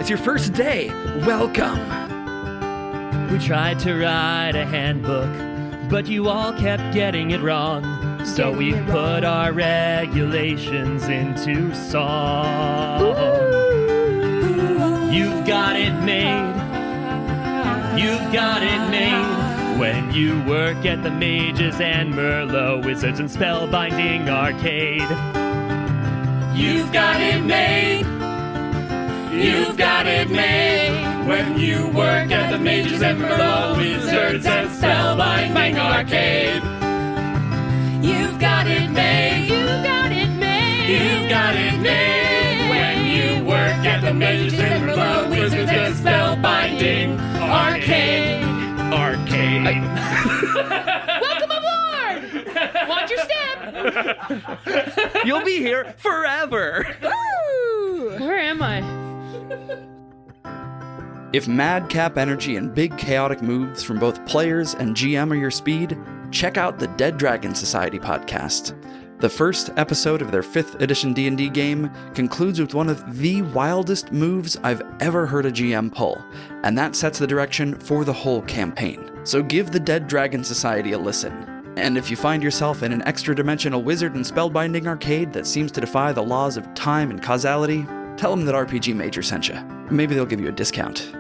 it's your first day. Welcome. We tried to write a handbook, but you all kept getting it wrong. So we've put our regulations into song. You've got it made. You've got it made. When you work at the Mages and Merlot Wizards and Spellbinding Arcade. You've got it made. You've got it made. When you work at the Mages and Merlot Wizards and Spellbinding Arcade. You've got it made. You've got it made. You've got it made. When you work at the Mages and Merlot Wizards and Spellbinding Arcade. Welcome aboard! Watch your step! You'll be here forever. Woo! Where am I? If madcap energy and big chaotic moves from both players and GM are your speed, check out the Dead Dragon Society podcast. The first episode of their 5th edition D&D game concludes with one of the wildest moves I've ever heard a GM pull, and that sets the direction for the whole campaign. So give the Dead Dragon Society a listen. And if you find yourself in an extra-dimensional wizard and spellbinding arcade that seems to defy the laws of time and causality, tell them that RPG Major sent you. Maybe they'll give you a discount.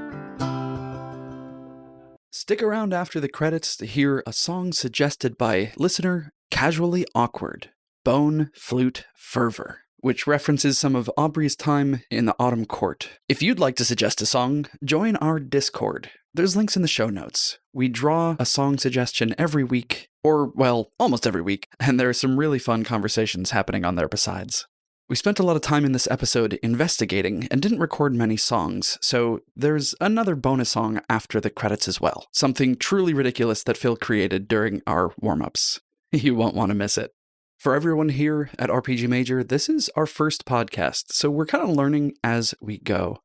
Stick around after the credits to hear a song suggested by listener Casually Awkward, Bone Flute Fervor, which references some of Aubrey's time in the Autumn Court. If you'd like to suggest a song, join our Discord. There's links in the show notes. We draw a song suggestion every week, or, well, almost every week, and there are some really fun conversations happening on there besides. We spent a lot of time in this episode investigating and didn't record many songs, so there's another bonus song after the credits as well. Something truly ridiculous that Phil created during our warm-ups. You won't want to miss it. For everyone here at RPG Major, this is our first podcast, so we're kind of learning as we go.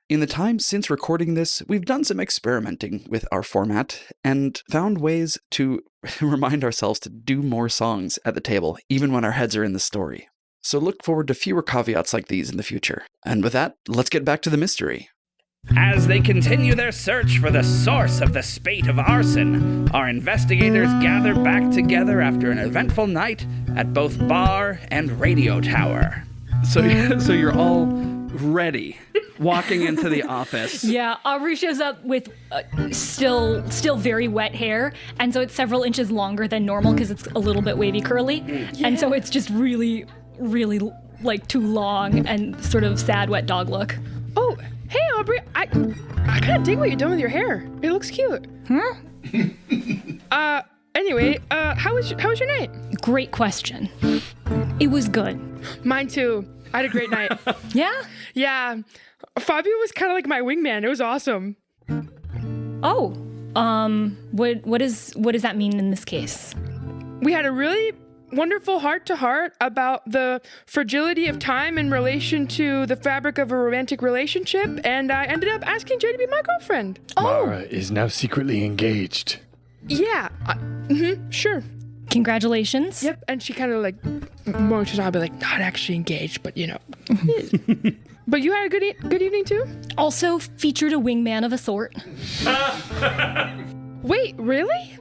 In the time since recording this, we've done some experimenting with our format and found ways to remind ourselves to do more songs at the table, even when our heads are in the story. So look forward to fewer caveats like these in the future. And with that, let's get back to the mystery. As they continue their search for the source of the spate of arson, our investigators gather back together after an eventful night at both bar and radio tower. So you're all ready, walking into the office. Yeah, Aubrey shows up with still very wet hair, and so it's several inches longer than normal because it's a little bit wavy curly, and so it's just really like too long and sort of sad wet dog look. Oh, hey Aubrey, I kind of dig what you're doing with your hair. It looks cute. Anyway, how was your night? Great question. It was good. Mine too. I had a great night. Yeah? Yeah. Fabio was kind of like my wingman. It was awesome. Oh, what does that mean in this case? We had a really wonderful heart-to-heart about the fragility of time in relation to the fabric of a romantic relationship, and I ended up asking Jay to be my girlfriend. Mara is now secretly engaged. Yeah. Sure. Congratulations. Yep. And she kind of like motions. I'll be like, not actually engaged, but you know. But you had a good evening too? Also featured a wingman of a sort. Wait, really?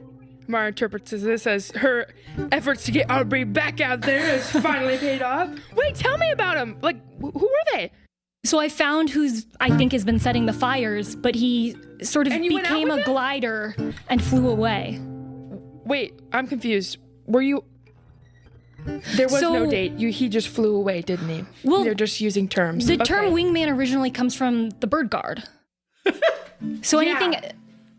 Mara interprets this as her efforts to get Aubrey back out there has finally paid off. Wait, tell me about him. Like, who were they? So I found who's I think has been setting the fires, but he sort of became a glider and flew away. Wait, I'm confused. Were you... There was no date. He just flew away, didn't he? Well, they're just using terms. The term wingman originally comes from the bird guard. So anything...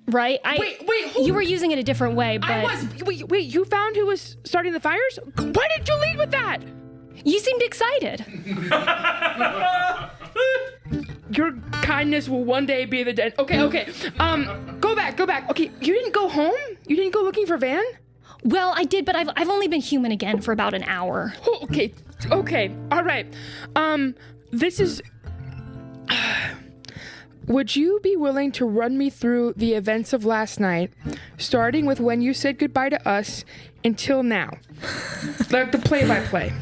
Right? Wait, you were using it a different way, but... I was... Wait, you found who was starting the fires? Why did you lead with that? You seemed excited. Your kindness will one day be the dead. Okay. Go back. Okay, you didn't go home? You didn't go looking for Van? Well, I did, but I've only been human again for about an hour. Oh, okay. All right. This is... Would you be willing to run me through the events of last night, starting with when you said goodbye to us until now? Like the play-by-play.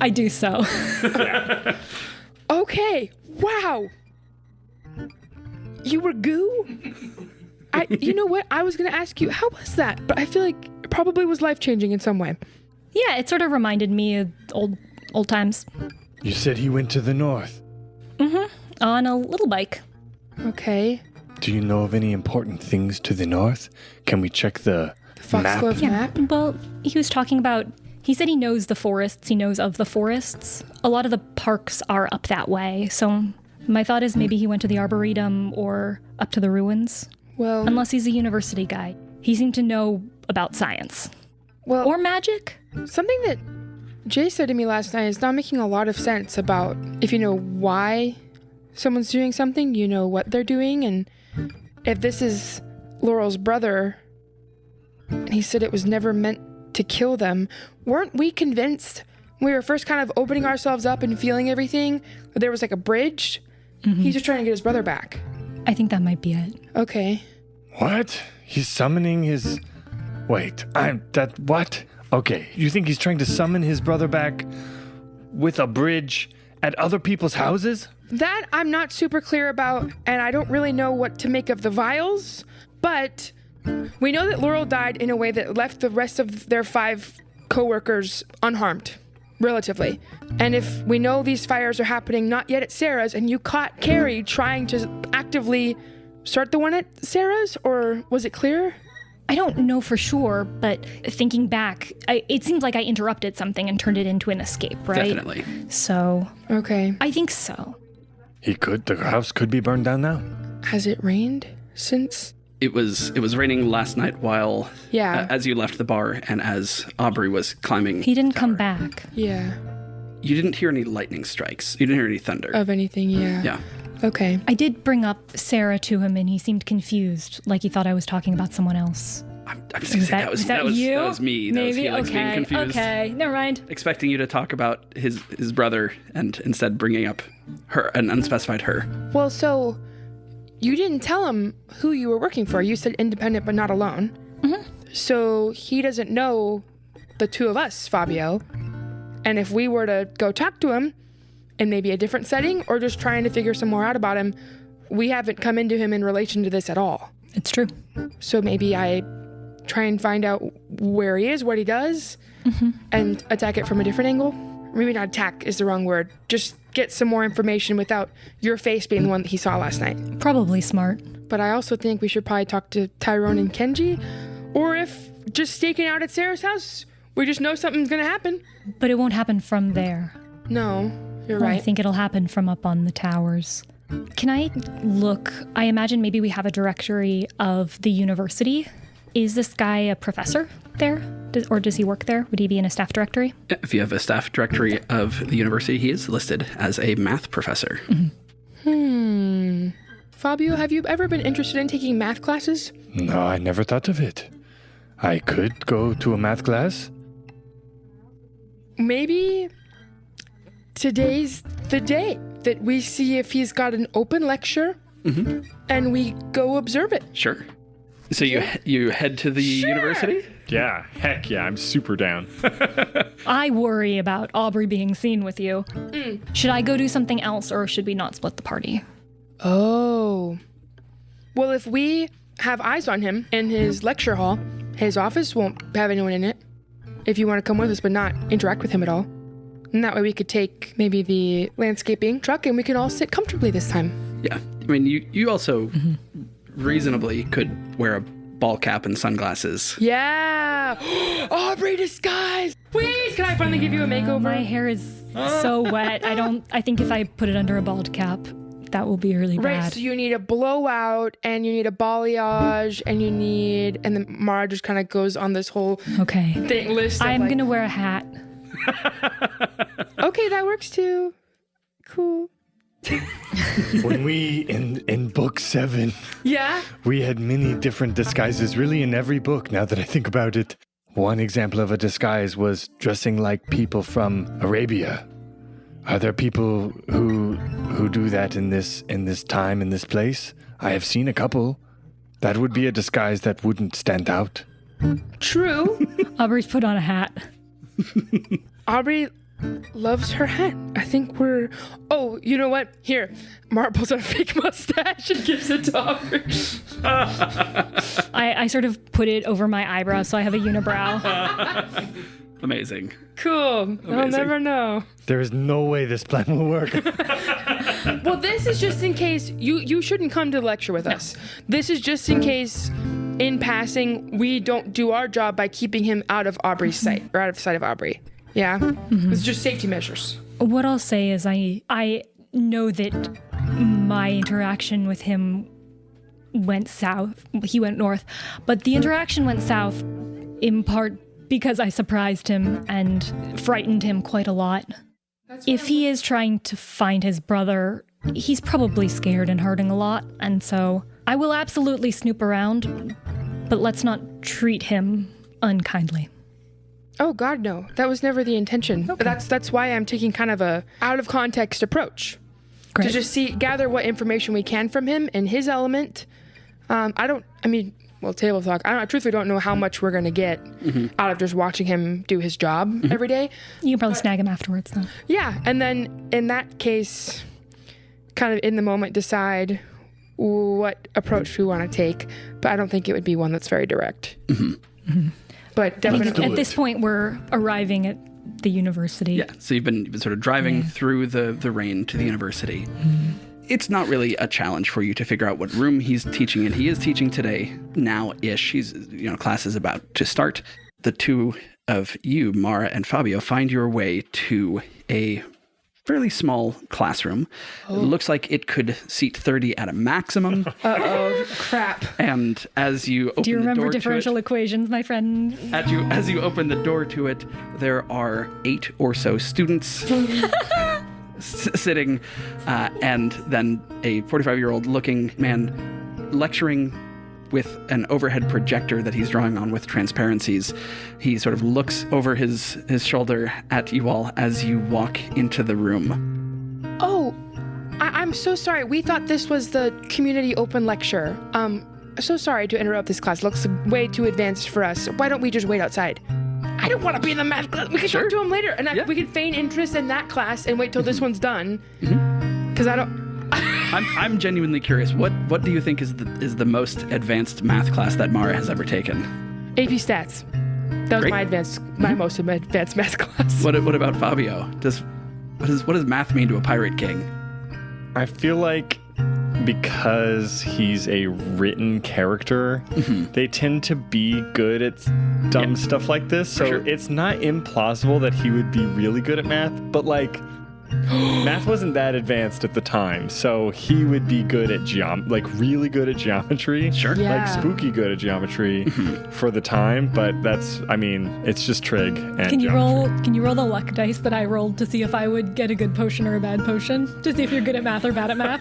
I do so. Okay. Wow. You were goo? You know what? I was going to ask you, how was that? But I feel like it probably was life-changing in some way. Yeah, it sort of reminded me of old times. You said he went to the north. On a little bike. Okay. Do you know of any important things to the north? Can we check the Foxglove map? map? Well, he was talking about, he said he knows the forests, he knows of the forests. A lot of the parks are up that way, so my thought is maybe he went to the Arboretum or up to the ruins. Well, Unless he's a university guy. He seemed to know about science. well, Or magic. something that Jay said to me last night is not making a lot of sense about if you know why someone's doing something, you know what they're doing, and if this is Laurel's brother, and he said it was never meant to kill them, weren't we convinced when we were first kind of opening ourselves up and feeling everything that there was like a bridge? He's just trying to get his brother back. I think that might be it. Okay. What? He's summoning his... Wait, what? Okay, you think he's trying to summon his brother back with a bridge at other people's houses? That I'm not super clear about, and I don't really know what to make of the vials, but we know that Laurel died in a way that left the rest of their 5 co-workers unharmed, relatively. And if we know these fires are happening not yet at Sarah's, and you caught Carrie trying to actively start the one at Sarah's, or was it clear? I don't know for sure, but thinking back, it seems like I interrupted something and turned it into an escape, right? Definitely. So, Okay. I think so. The house could be burned down now. Has it rained since? It was raining last night while Yeah. as you left the bar and as Aubrey was climbing. He didn't the come tower. back. Yeah. You didn't hear any lightning strikes. You didn't hear any thunder. Of anything, yeah. Yeah. Okay. I did bring up Sarah to him, and he seemed confused, like he thought I was talking about someone else. I'm just gonna say that was you? that was me. That was Maybe. Helix being Okay. confused. Okay. Never mind. Expecting you to talk about his brother and instead bringing up an unspecified her. Well, so you didn't tell him who you were working for. You said independent but not alone. So he doesn't know the two of us, Fabio. And if we were to go talk to him in maybe a different setting or just trying to figure some more out about him, we haven't come into him in relation to this at all. It's true. So maybe I try and find out where he is, what he does, and attack it from a different angle. Maybe not attack is the wrong word. Just get some more information without your face being the one that he saw last night. Probably smart. But I also think we should probably talk to Tyrone and Kenji. Or if just staking out at Sarah's house, we just know something's gonna happen. But it won't happen from there. No, you're I right. think it'll happen from up on the towers. Can I look? I imagine maybe we have a directory of the university. Is this guy a professor there? Or does he work there? Would he be in a staff directory? If you have a staff directory of the university, he is listed as a math professor. Fabio, have you ever been interested in taking math classes? No, I never thought of it. I could go to a math class. Maybe today's the day that we see if he's got an open lecture and we go observe it. Sure. So you head to the university? Yeah, heck yeah, I'm super down. I worry about Aubrey being seen with you. Should I go do something else, or should we not split the party? Oh. Well, if we have eyes on him in his lecture hall, his office won't have anyone in it. If you want to come with us but not interact with him at all. And that way we could take maybe the landscaping truck and we can all sit comfortably this time. Yeah. I mean, you also reasonably could wear a ball cap and sunglasses. Yeah! Aubrey disguise! Please, can I finally give you a makeover? My hair is so wet. I think if I put it under a bald cap, that will be really Right, bad. so you need a blowout and you need a balayage and then Mara just kind of goes on this whole Okay. list of I'm like, gonna wear a hat. okay, that works too. Cool. When we, in book 7, Yeah? we had many different disguises, really in every book, now that I think about it. One example of a disguise was dressing like people from Arabia. Are there people who do that in this time, in this place? I have seen a couple. That would be a disguise that wouldn't stand out. True. Aubrey's put on a hat. Aubrey loves her hat. I think we're... Oh, you know what? Here. Mara pulls out a fake mustache and gives it to Aubrey. I sort of put it over my eyebrow so I have a unibrow. Amazing. Cool. I'll never know. There is no way this plan will work. Well, this is just in case you shouldn't come to lecture with us. This is just in case, in passing, we don't do our job by keeping him out of Aubrey's sight, or out of sight of Aubrey. Yeah? It's just safety measures. What I'll say is I know that my interaction with him went south. He went north. But the interaction went south in part because I surprised him and frightened him quite a lot. If he is trying to find his brother, he's probably scared and hurting a lot. And so I will absolutely snoop around, but let's not treat him unkindly. Oh God, no. That was never the intention. Okay. That's why I'm taking kind of a out of context approach. Great. To just gather what information we can from him in his element. Table talk. I truthfully don't know how much we're going to get out of just watching him do his job every day. You can probably snag him afterwards, though. Yeah, and then in that case, kind of in the moment decide what approach we want to take. But I don't think it would be one that's very direct. But definitely. At this point, we're arriving at the university. Yeah, so you've been sort of driving through the rain to the university. It's not really a challenge for you to figure out what room he's teaching in. He is teaching today, now-ish. Class is about to start. The two of you, Mara and Fabio, find your way to a fairly small classroom. It looks like it could seat 30 at a maximum. Uh-oh, crap. And as you open the door Do you remember differential to it, equations, my friends? as you open the door to it, there are 8 or so students sitting, and then a 45-year-old looking man lecturing with an overhead projector that he's drawing on with transparencies. He sort of looks over his shoulder at you all as you walk into the room. Oh, I'm so sorry. We thought this was the community open lecture. So sorry to interrupt this class. Looks way too advanced for us. Why don't we just wait outside? I don't want to be in the math class. We can talk to him later, and we can feign interest in that class and wait till this one's done. Because I don't. I'm genuinely curious. What do you think is the most advanced math class that Mara has ever taken? AP Stats. That was my most advanced math class. What about Fabio? What does math mean to a pirate king? I feel like because he's a written character, they tend to be good at dumb stuff like this. So it's not implausible that he would be really good at math, but math wasn't that advanced at the time, so he would be good at really good at geometry. Sure. Yeah. Spooky good at geometry for the time, but it's just trig and Can you roll the luck dice that I rolled to see if I would get a good potion or a bad potion? To see if you're good at math or bad at math?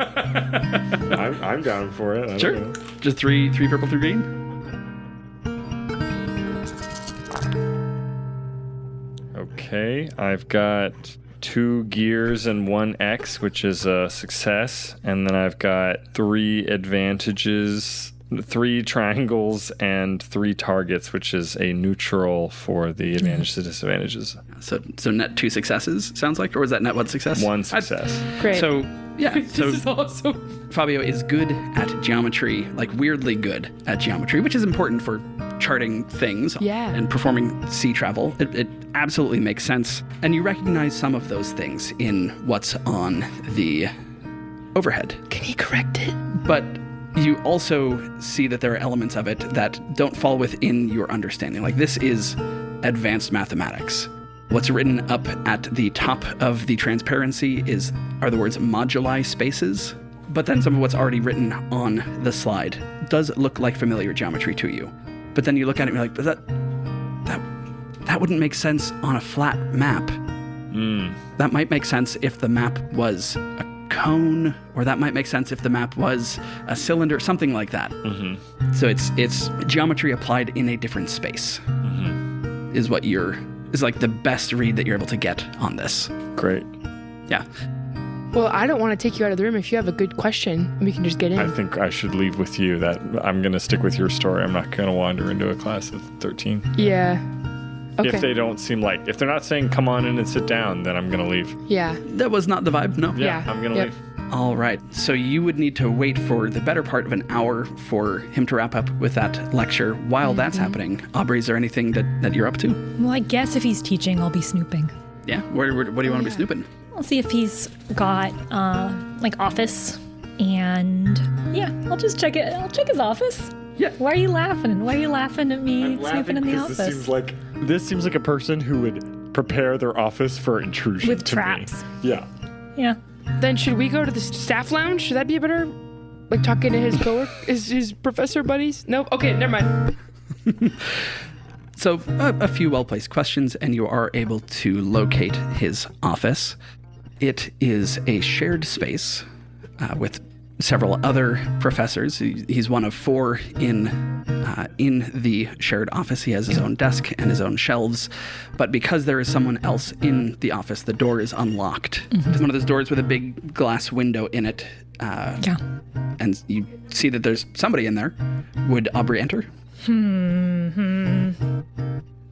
I'm down for it. I don't know. Just three purple, 3 green? Okay, I've got 2 gears and 1 X, which is a success. And then I've got 3 advantages, 3 triangles, and 3 targets, which is a neutral for the advantages and disadvantages. So net 2 successes, sounds like? Or was that net 1 success? 1 success. Great. So, yeah. This is awesome. Fabio is good at geometry, weirdly good at geometry, which is important for charting things and performing sea travel. It absolutely makes sense. And you recognize some of those things in what's on the overhead. Can he correct it? But you also see that there are elements of it that don't fall within your understanding. This is advanced mathematics. What's written up at the top of the transparency are the words moduli spaces. But then some of what's already written on the slide does look like familiar geometry to you. But then you look at it and you're like, but that wouldn't make sense on a flat map. That might make sense if the map was a cone, or that might make sense if the map was a cylinder, something like that. So it's geometry applied in a different space. Is the best read that you're able to get on this. Great. Yeah. Well, I don't want to take you out of the room. If you have a good question, we can just get in. I think I should leave with you. That I'm going to stick with your story. I'm not going to wander into a class of 13. Yeah. Okay. If they don't seem like, if they're not saying, come on in and sit down, then I'm going to leave. Yeah. That was not the vibe, no. Yeah. I'm going to leave. All right. So you would need to wait for the better part of an hour for him to wrap up with that lecture. While that's happening, Aubrey, is there anything that you're up to? Well, I guess if he's teaching, I'll be snooping. Yeah? What do you want to be snooping? I'll see if he's got office, and yeah, I'll just check it. I'll check his office. Yeah. Why are you laughing? Why are you laughing at me snooping in the office? This seems like a person who would prepare their office for intrusion With to traps. me. Yeah. Yeah. Then should we go to the staff lounge? Should that be a better, like, talking to his his professor buddies? Nope. Okay, never mind. So a few well-placed questions, and you are able to locate his office. It is a shared space with several other professors. He's one of 4 in the shared office. He has his own desk and his own shelves. But because there is someone else in the office, the door is unlocked. It's one of those doors with a big glass window in it. Yeah. And you see that there's somebody in there. Would Aubrey enter?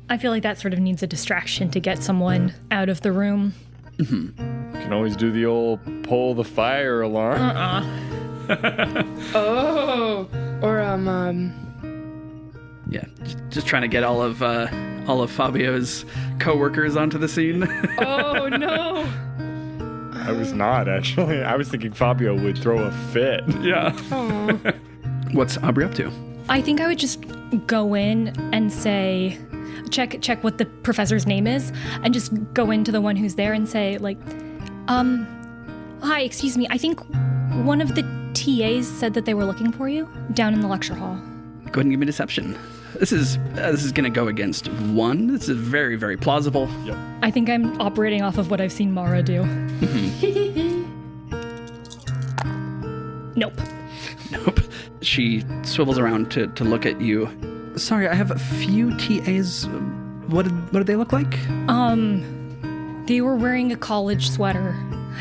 I feel like that sort of needs a distraction to get someone out of the room. Can always do the old pull the fire alarm. Oh. Or Yeah, just trying to get all of Fabio's coworkers onto the scene. Oh no. I was not, actually. I was thinking Fabio would throw a fit. Yeah. What's Aubrey up to? I think I would just go in and say, check what the professor's name is, and just go into the one who's there and say, like, hi, excuse me, I think one of the TAs said that they were looking for you down in the lecture hall. Go ahead and give me deception. This is going to go against 1. This is very, very plausible. Yep. I think I'm operating off of what I've seen Mara do. Nope. Nope. She swivels around to look at you. Sorry, I have a few TAs. What did they look like? They were wearing a college sweater.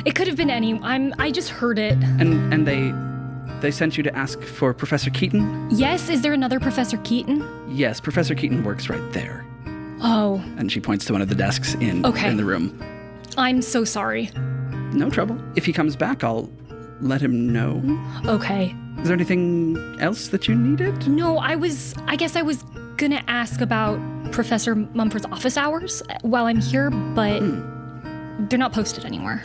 It could have been any. I just heard it. And they sent you to ask for Professor Keaton? Yes, is there another Professor Keaton? Yes, Professor Keaton works right there. Oh, And she points to one of the desks in the room. I'm so sorry. No trouble. If he comes back, I'll let him know. Okay. Is there anything else that you needed? No, I guess I was gonna ask about Professor Mumford's office hours while I'm here, but they're not posted anywhere.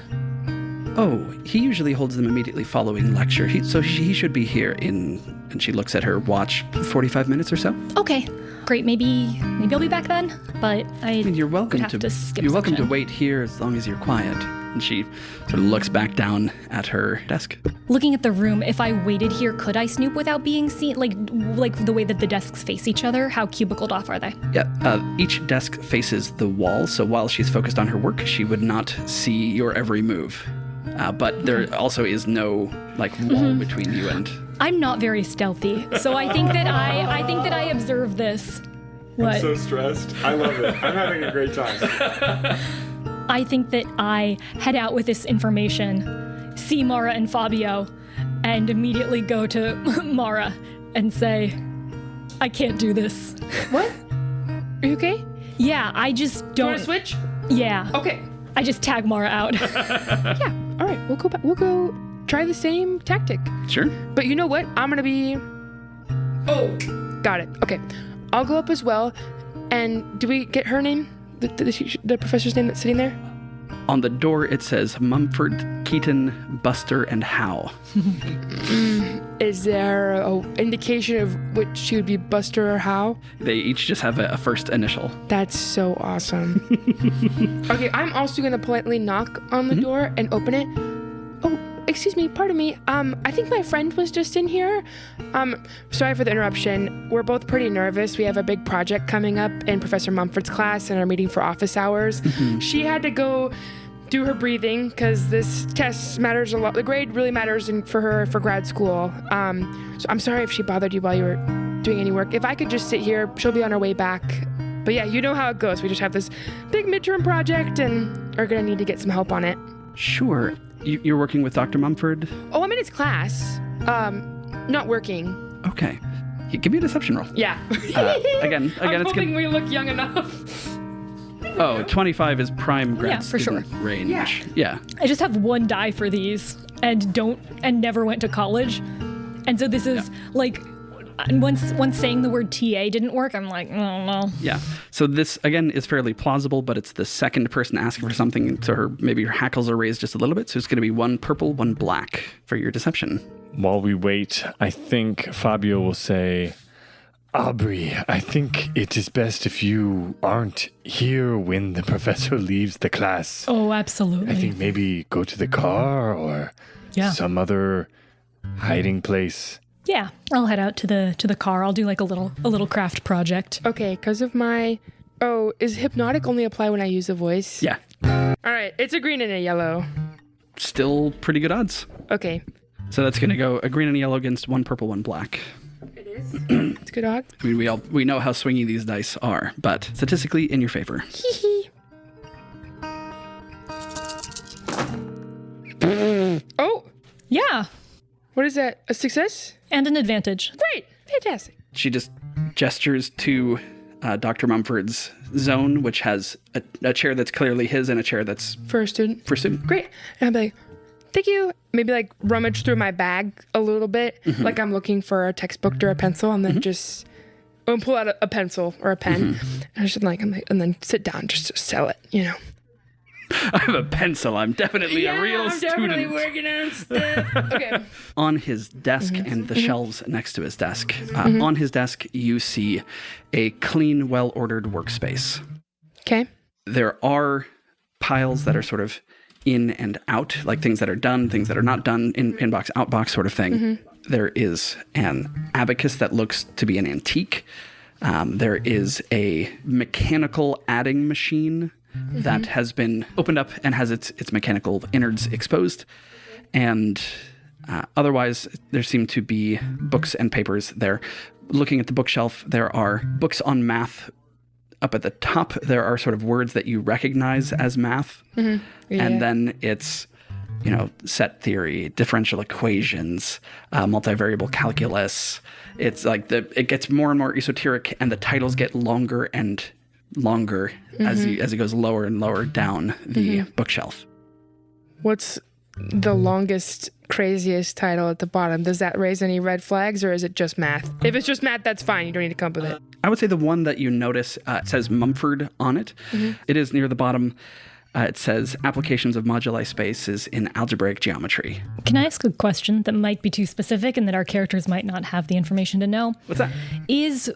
Oh, he usually holds them immediately following lecture. He should be here in, and she looks at her watch, 45 minutes or so. Okay, great. Maybe I'll be back then. But I mean, you're welcome would have to skip you're welcome to section. wait here as long as you're quiet. And she sort of looks back down at her desk. Looking at the room, if I waited here, could I snoop without being seen? Like the way that the desks face each other? How cubicled off are they? Yeah, each desk faces the wall, so while she's focused on her work, she would not see your every move. But there also is no wall between you and. I'm not very stealthy, so I think that I observe this. What? I'm so stressed. I love it. I'm having a great time. I think that I head out with this information, see Mara and Fabio, and immediately go to Mara and say, I can't do this. What? Are you okay? Yeah, I just Do you want don't. to switch? Yeah. Okay. I just tag Mara out. Yeah. All right. We'll go back. We'll go try the same tactic. Sure. But you know what? I'm gonna be. Oh, got it. Okay. I'll go up as well. And do we get her name? The professor's name that's sitting there? On the door, it says Mumford, Keaton, Buster, and Howe. Is there an indication of which she would be, Buster or Howe? They each just have a first initial. That's so awesome. Okay, I'm also gonna politely knock on the door and open it. Oh, excuse me, pardon me. I think my friend was just in here. Sorry for the interruption. We're both pretty nervous. We have a big project coming up in Professor Mumford's class and our meeting for office hours. She had to go do her breathing because this test matters a lot. The grade really matters for her for grad school. So I'm sorry if she bothered you while you were doing any work. If I could just sit here, she'll be on her way back. But yeah, you know how it goes. We just have this big midterm project and are gonna need to get some help on it. Sure. You're working with Dr. Mumford? Oh, I'm in his class. Not working. Okay. Give me a deception roll. Yeah. Again, I'm it's hoping gonna, we look young enough. Oh, 25 is prime grad for student sure. range. Yeah. I just have one die for these and never went to college. And so this is like, once saying the word TA didn't work, I'm like, oh no. Yeah. So this, again, is fairly plausible, but it's the second person asking for something, so maybe your hackles are raised just a little bit. So it's going to be 1 purple, 1 black for your deception. While we wait, I think Fabio will say, Aubrey, I think it is best if you aren't here when the professor leaves the class. Oh, absolutely. I think maybe go to the car or some other hiding place. Yeah, I'll head out to the car. I'll do like a little craft project. Okay, because of my... Oh, is hypnotic only apply when I use a voice? Yeah. All right, it's a green and a yellow. Still pretty good odds. Okay. So that's going to go a green and a yellow against 1 purple, 1 black. It is? It's good odds? I mean, we know how swingy these dice are, but statistically in your favor. Hee. Oh, Yeah, what is that? A success? and an advantage. Great. Fantastic. She just gestures to Dr. Mumford's zone, which has a chair that's clearly his and a chair that's For a student. for student. Great. And I'm like, thank you. Maybe like rummage through my bag a little bit, like I'm looking for a textbook or a pencil, and then just pull out a pencil or a pen, and just and then sit down just to sell it, you know. I have a pencil. I'm definitely a real student. Working on stuff. Okay. On his desk and the shelves next to his desk, on his desk, you see a clean, well-ordered workspace. Okay. There are piles that are sort of in and out, like things that are done, things that are not done, inbox, outbox sort of thing. There is an abacus that looks to be an antique. There is a mechanical adding machine that has been opened up and has its mechanical innards exposed. And otherwise, there seem to be books and papers there. Looking at the bookshelf, there are books on math. Up at the top, there are sort of words that you recognize as math. Yeah. And then it's, set theory, differential equations, multivariable calculus. It's like it gets more and more esoteric, and the titles get longer and longer as it goes lower and lower down the bookshelf. What's the longest, craziest title at the bottom? Does that raise any red flags, or is it just math? If it's just math, that's fine. You don't need to come up with it. I would say the one that you notice says Mumford on it. It is near the bottom. It says applications of moduli spaces in algebraic geometry. Can I ask a question that might be too specific and that our characters might not have the information to know? What's that? Is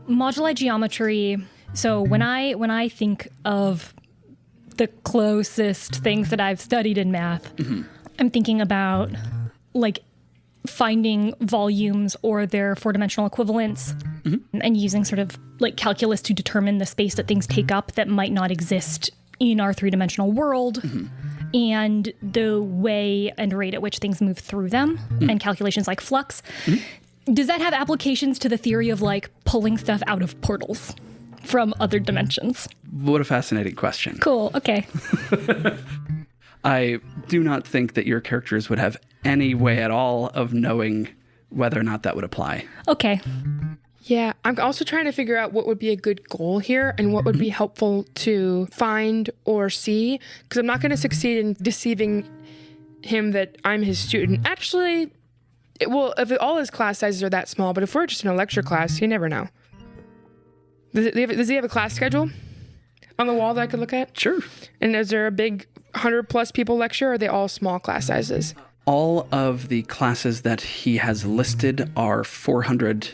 moduli geometry... So when I think of the closest things that I've studied in math, I'm thinking about like finding volumes or their four-dimensional equivalents and using sort of like calculus to determine the space that things take up that might not exist in our three-dimensional world, and the way and rate at which things move through them, and calculations like flux. Does that have applications to the theory of like pulling stuff out of portals from other dimensions? What a fascinating question. Cool, okay. I do not think that your characters would have any way at all of knowing whether or not that would apply. Okay. Yeah, I'm also trying to figure out what would be a good goal here and what would be helpful to find or see, because I'm not going to succeed in deceiving him that I'm his student. Actually, if all his class sizes are that small, but if we're just in a lecture class, you never know. Does he have a class schedule on the wall that I could look at? Sure. And is there a big 100+ people lecture, or are they all small class sizes? All of the classes that he has listed are 400.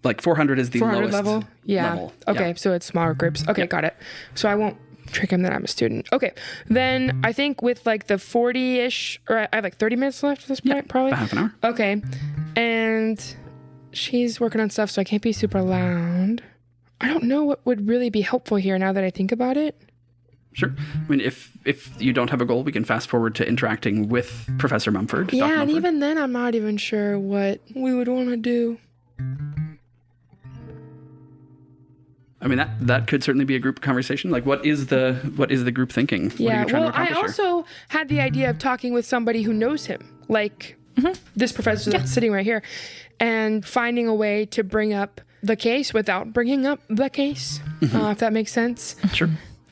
Like 400 is the 400 lowest level? Yeah. level. Okay, Yeah. so it's smaller groups. Okay, got it. So I won't trick him that I'm a student. Okay, then I think with like the 40-ish, or I have like 30 minutes left at this point, probably? About half an hour. Okay, and she's working on stuff, so I can't be super loud. I don't know what would really be helpful here now that I think about it. Sure. I mean, if you don't have a goal, we can fast forward to interacting with Professor Mumford. Dr. Yeah, and Mumford. even then I'm not even sure what we would want to do. I mean, that could certainly be a group conversation. Like, what is the group thinking? What are Yeah, you trying well, to I accomplish here? also had the idea of talking with somebody who knows him, like this professor that's sitting right here, and finding a way to bring up the case without bringing up the case, if that makes sense. Sure.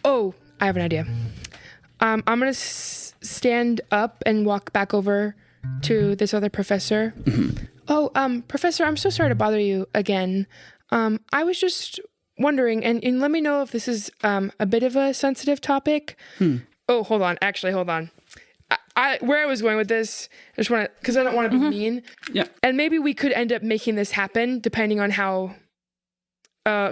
Oh, I have an idea. I'm going to stand up and walk back over to this other professor. Mm-hmm. Oh, Professor, I'm so sorry to bother you again. I was just wondering, and let me know if this is a bit of a sensitive topic. Oh, hold on. Actually, hold on. Where I was going with this, I just want to, because I don't want to be mean. Yeah. And maybe we could end up making this happen depending on how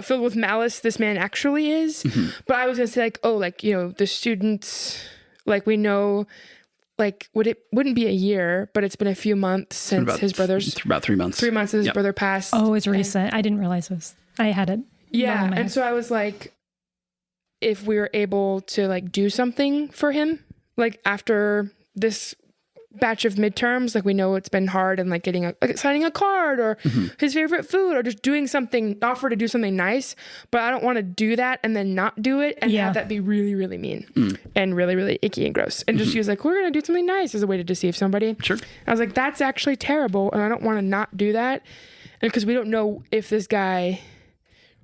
filled with malice this man actually is. But I was going to say, like, oh, like, you know, the students, like, we know, like, wouldn't be a year, but it's been a few months since his brother's. About 3 months. 3 months since his brother passed. Oh, it's recent. I didn't realize this. I had it. Yeah. in my And head. so I was like, if we were able to, like, do something for him, like, after this batch of midterms, like, we know it's been hard, and like signing a card or his favorite food or just doing something, offer to do something nice, but I don't want to do that and then not do it and have that be really, really mean and really, really icky and gross. And just he was like, we're going to do something nice as a way to deceive somebody. Sure. I was like, that's actually terrible, and I don't want to not do that. And because we don't know if this guy,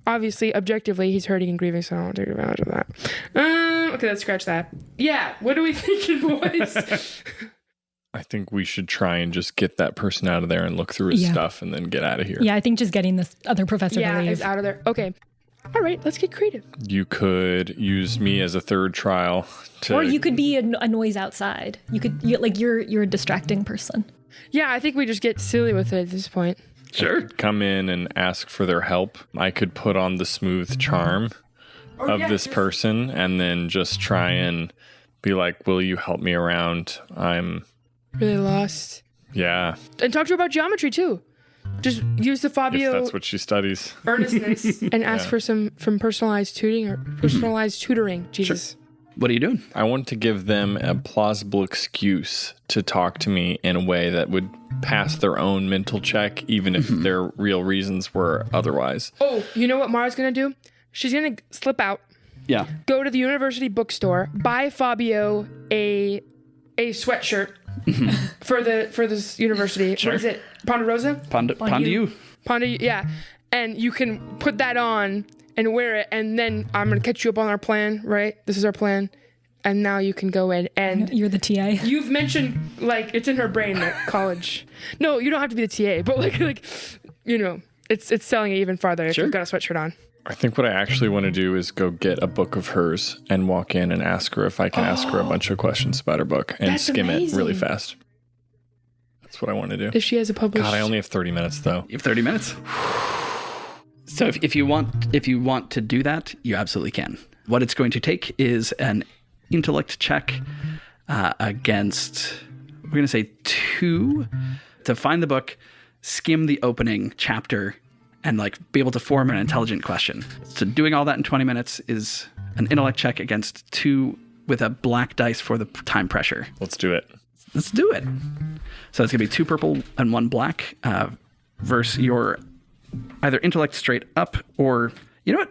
obviously, objectively, he's hurting and grieving, so I don't want to take advantage of that. Okay, let's scratch that. Yeah, what are we thinking, boys? I think we should try and just get that person out of there and look through his stuff and then get out of here. Yeah, I think just getting this other professor to leave. Is out of there. Okay. All right, let's get creative. You could use me as a third trial to... Or you could be a noise outside. You're a distracting person. Yeah, I think we just get silly with it at this point. Sure. come in and ask for their help. I could put on the smooth charm of this person and then just try and be like, will you help me around? I'm really lost. Yeah. And talk to her about geometry too. Just use the Fabio If that's what she studies. earnestness and ask for some personalized tutoring. Jesus. Sure. What are you doing? I want to give them a plausible excuse to talk to me in a way that would pass their own mental check, even if their real reasons were otherwise. Oh, you know what Mara's going to do? She's going to slip out, Yeah. go to the university bookstore, buy Fabio a sweatshirt for this university. Sure. What is it? Ponderosa? Pondu. Yeah. And you can put that on and wear it, and then I'm going to catch you up on our plan, right? This is our plan. And now you can go in and... You're the TA. You've mentioned, like, it's in her brain that college... No, you don't have to be the TA, but like you know, it's selling it even farther if you've got a sweatshirt on. I think what I actually want to do is go get a book of hers and walk in and ask her if I can ask her a bunch of questions about her book and That's skim amazing. it really fast. That's what I want to do. If she has a published... God, I only have 30 minutes though. You have 30 minutes. So if you want to do that, you absolutely can. What it's going to take is an intellect check against, we're going to say 2, to find the book, skim the opening chapter, and like be able to form an intelligent question. So doing all that in 20 minutes is an intellect check against 2 with a black dice for the time pressure. Let's do it. Let's do it. So it's going to be 2 purple and 1 black versus your either intellect straight up or, you know what?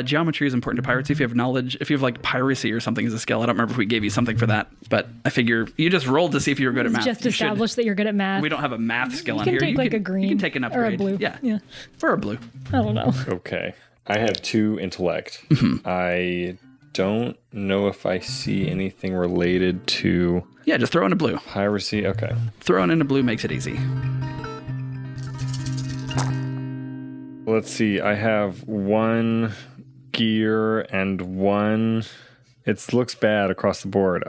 Geometry is important to piracy. If you have knowledge, if you have like piracy or something as a skill, I don't remember if we gave you something for that, but I figure you just rolled to see if you were good at math. Just establish that you're good at math. We don't have a math skill on You here. can take like a green. You can take an upgrade. Or a blue. Yeah. For a blue. I don't know. Okay. I have 2 intellect. I don't know if I see anything related to Yeah, just throw in a blue. piracy. Okay. Throwing in a blue makes it easy. Let's see. I have 1 gear and 1. It looks bad across the board.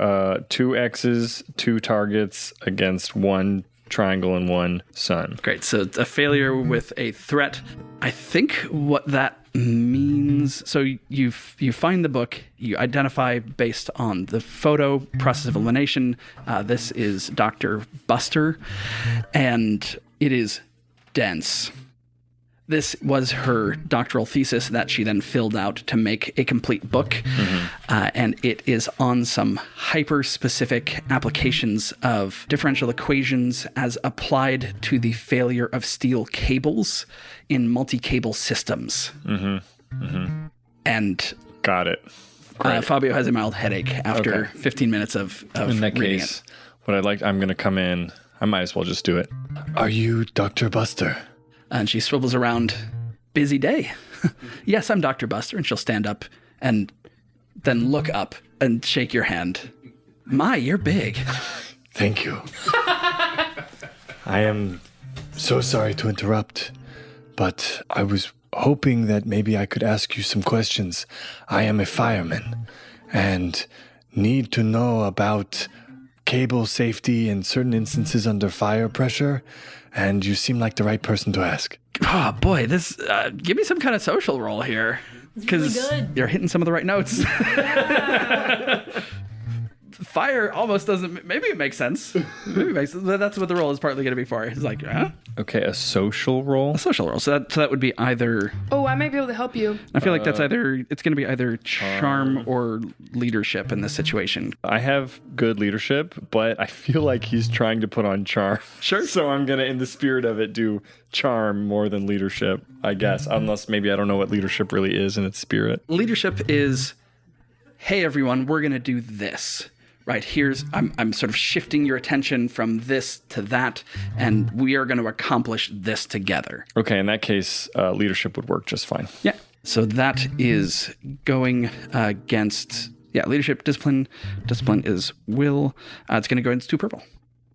2 X's, 2 targets against 1 triangle and 1 sun. Great. So it's a failure with a threat. I think what that means, so you find the book, you identify based on the photo, process of elimination. This is Dr. Buster, and it is dense. This was her doctoral thesis that she then filled out to make a complete book. And it is on some hyper-specific applications of differential equations as applied to the failure of steel cables in multi-cable systems. And Got it. Great. Fabio has a mild headache after 15 minutes of In that reading case, what I'd like, I'm going to come in. I might as well just do it. Are you Dr. Buster? And she swivels around. Busy day. Yes, I'm Dr. Buster. And she'll stand up and then look up and shake your hand. My, you're big. Thank you. I am so sorry to interrupt, but I was hoping that maybe I could ask you some questions. I am a fireman and need to know about cable safety in certain instances under fire pressure, and you seem like the right person to ask. Oh, boy, this, give me some kind of social role here. Because you're hitting some of the right notes. Fire almost doesn't, maybe it makes sense. Maybe it makes sense. That's what the role is partly going to be for. It's like, huh? Okay, a social role? A social role. So that would be either... Oh, I might be able to help you. I feel like it's going to be either charm or leadership in this situation. I have good leadership, but I feel like he's trying to put on charm. Sure. So I'm going to, in the spirit of it, do charm more than leadership, I guess. Unless maybe I don't know what leadership really is in its spirit. Leadership is, hey, everyone, we're going to do this. Right, I'm sort of shifting your attention from this to that, and we are going to accomplish this together. Okay, in that case, leadership would work just fine. Yeah. So that is going against, leadership, discipline. Discipline is will. It's going to go against 2 purple.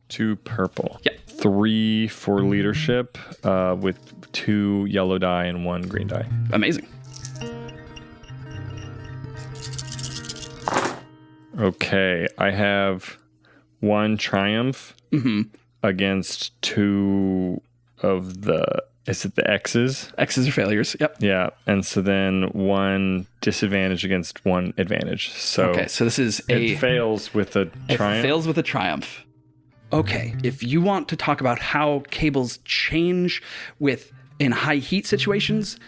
2 purple. Yeah. 3 for leadership with 2 yellow die and 1 green die. Amazing. Okay, I have 1 triumph against 2 of the... Is it the X's? X's are failures. Yep. Yeah, and so then 1 disadvantage against 1 advantage. So okay, so this is it fails with a triumph. It fails with a triumph. Okay, if you want to talk about how cables change in high heat situations,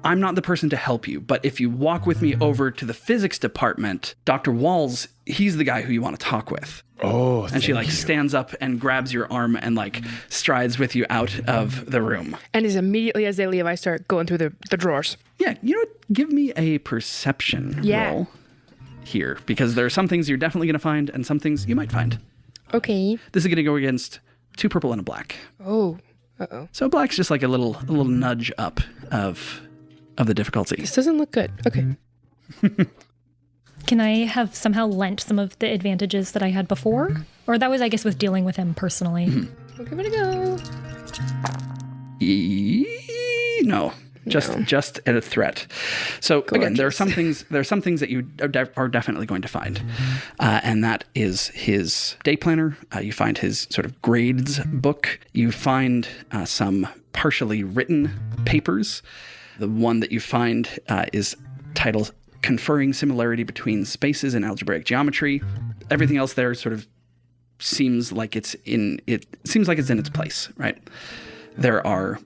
I'm not the person to help you, but if you walk with me over to the physics department, Dr. Walls, he's the guy who you want to talk with. Oh, and she stands up and grabs your arm and strides with you out of the room. And as immediately as they leave, I start going through the drawers. Yeah, you know what? Give me a perception roll here, because there are some things you're definitely going to find and some things you might find. Okay. This is going to go against 2 purple and a black. Oh, uh-oh. So black's just like a little nudge up of the difficulty. This doesn't look good. Okay. Can I have somehow lent some of the advantages that I had before? Or that was, I guess, with dealing with him personally. We'll give it a go. No. Just at a threat. So again, there are some things that you are definitely going to find, and that is his day planner. You find his sort of grades book. You find some partially written papers. The one that you find is titled "Conferring Similarity Between Spaces in Algebraic Geometry." Everything else there sort of seems like it's in its place, right? There are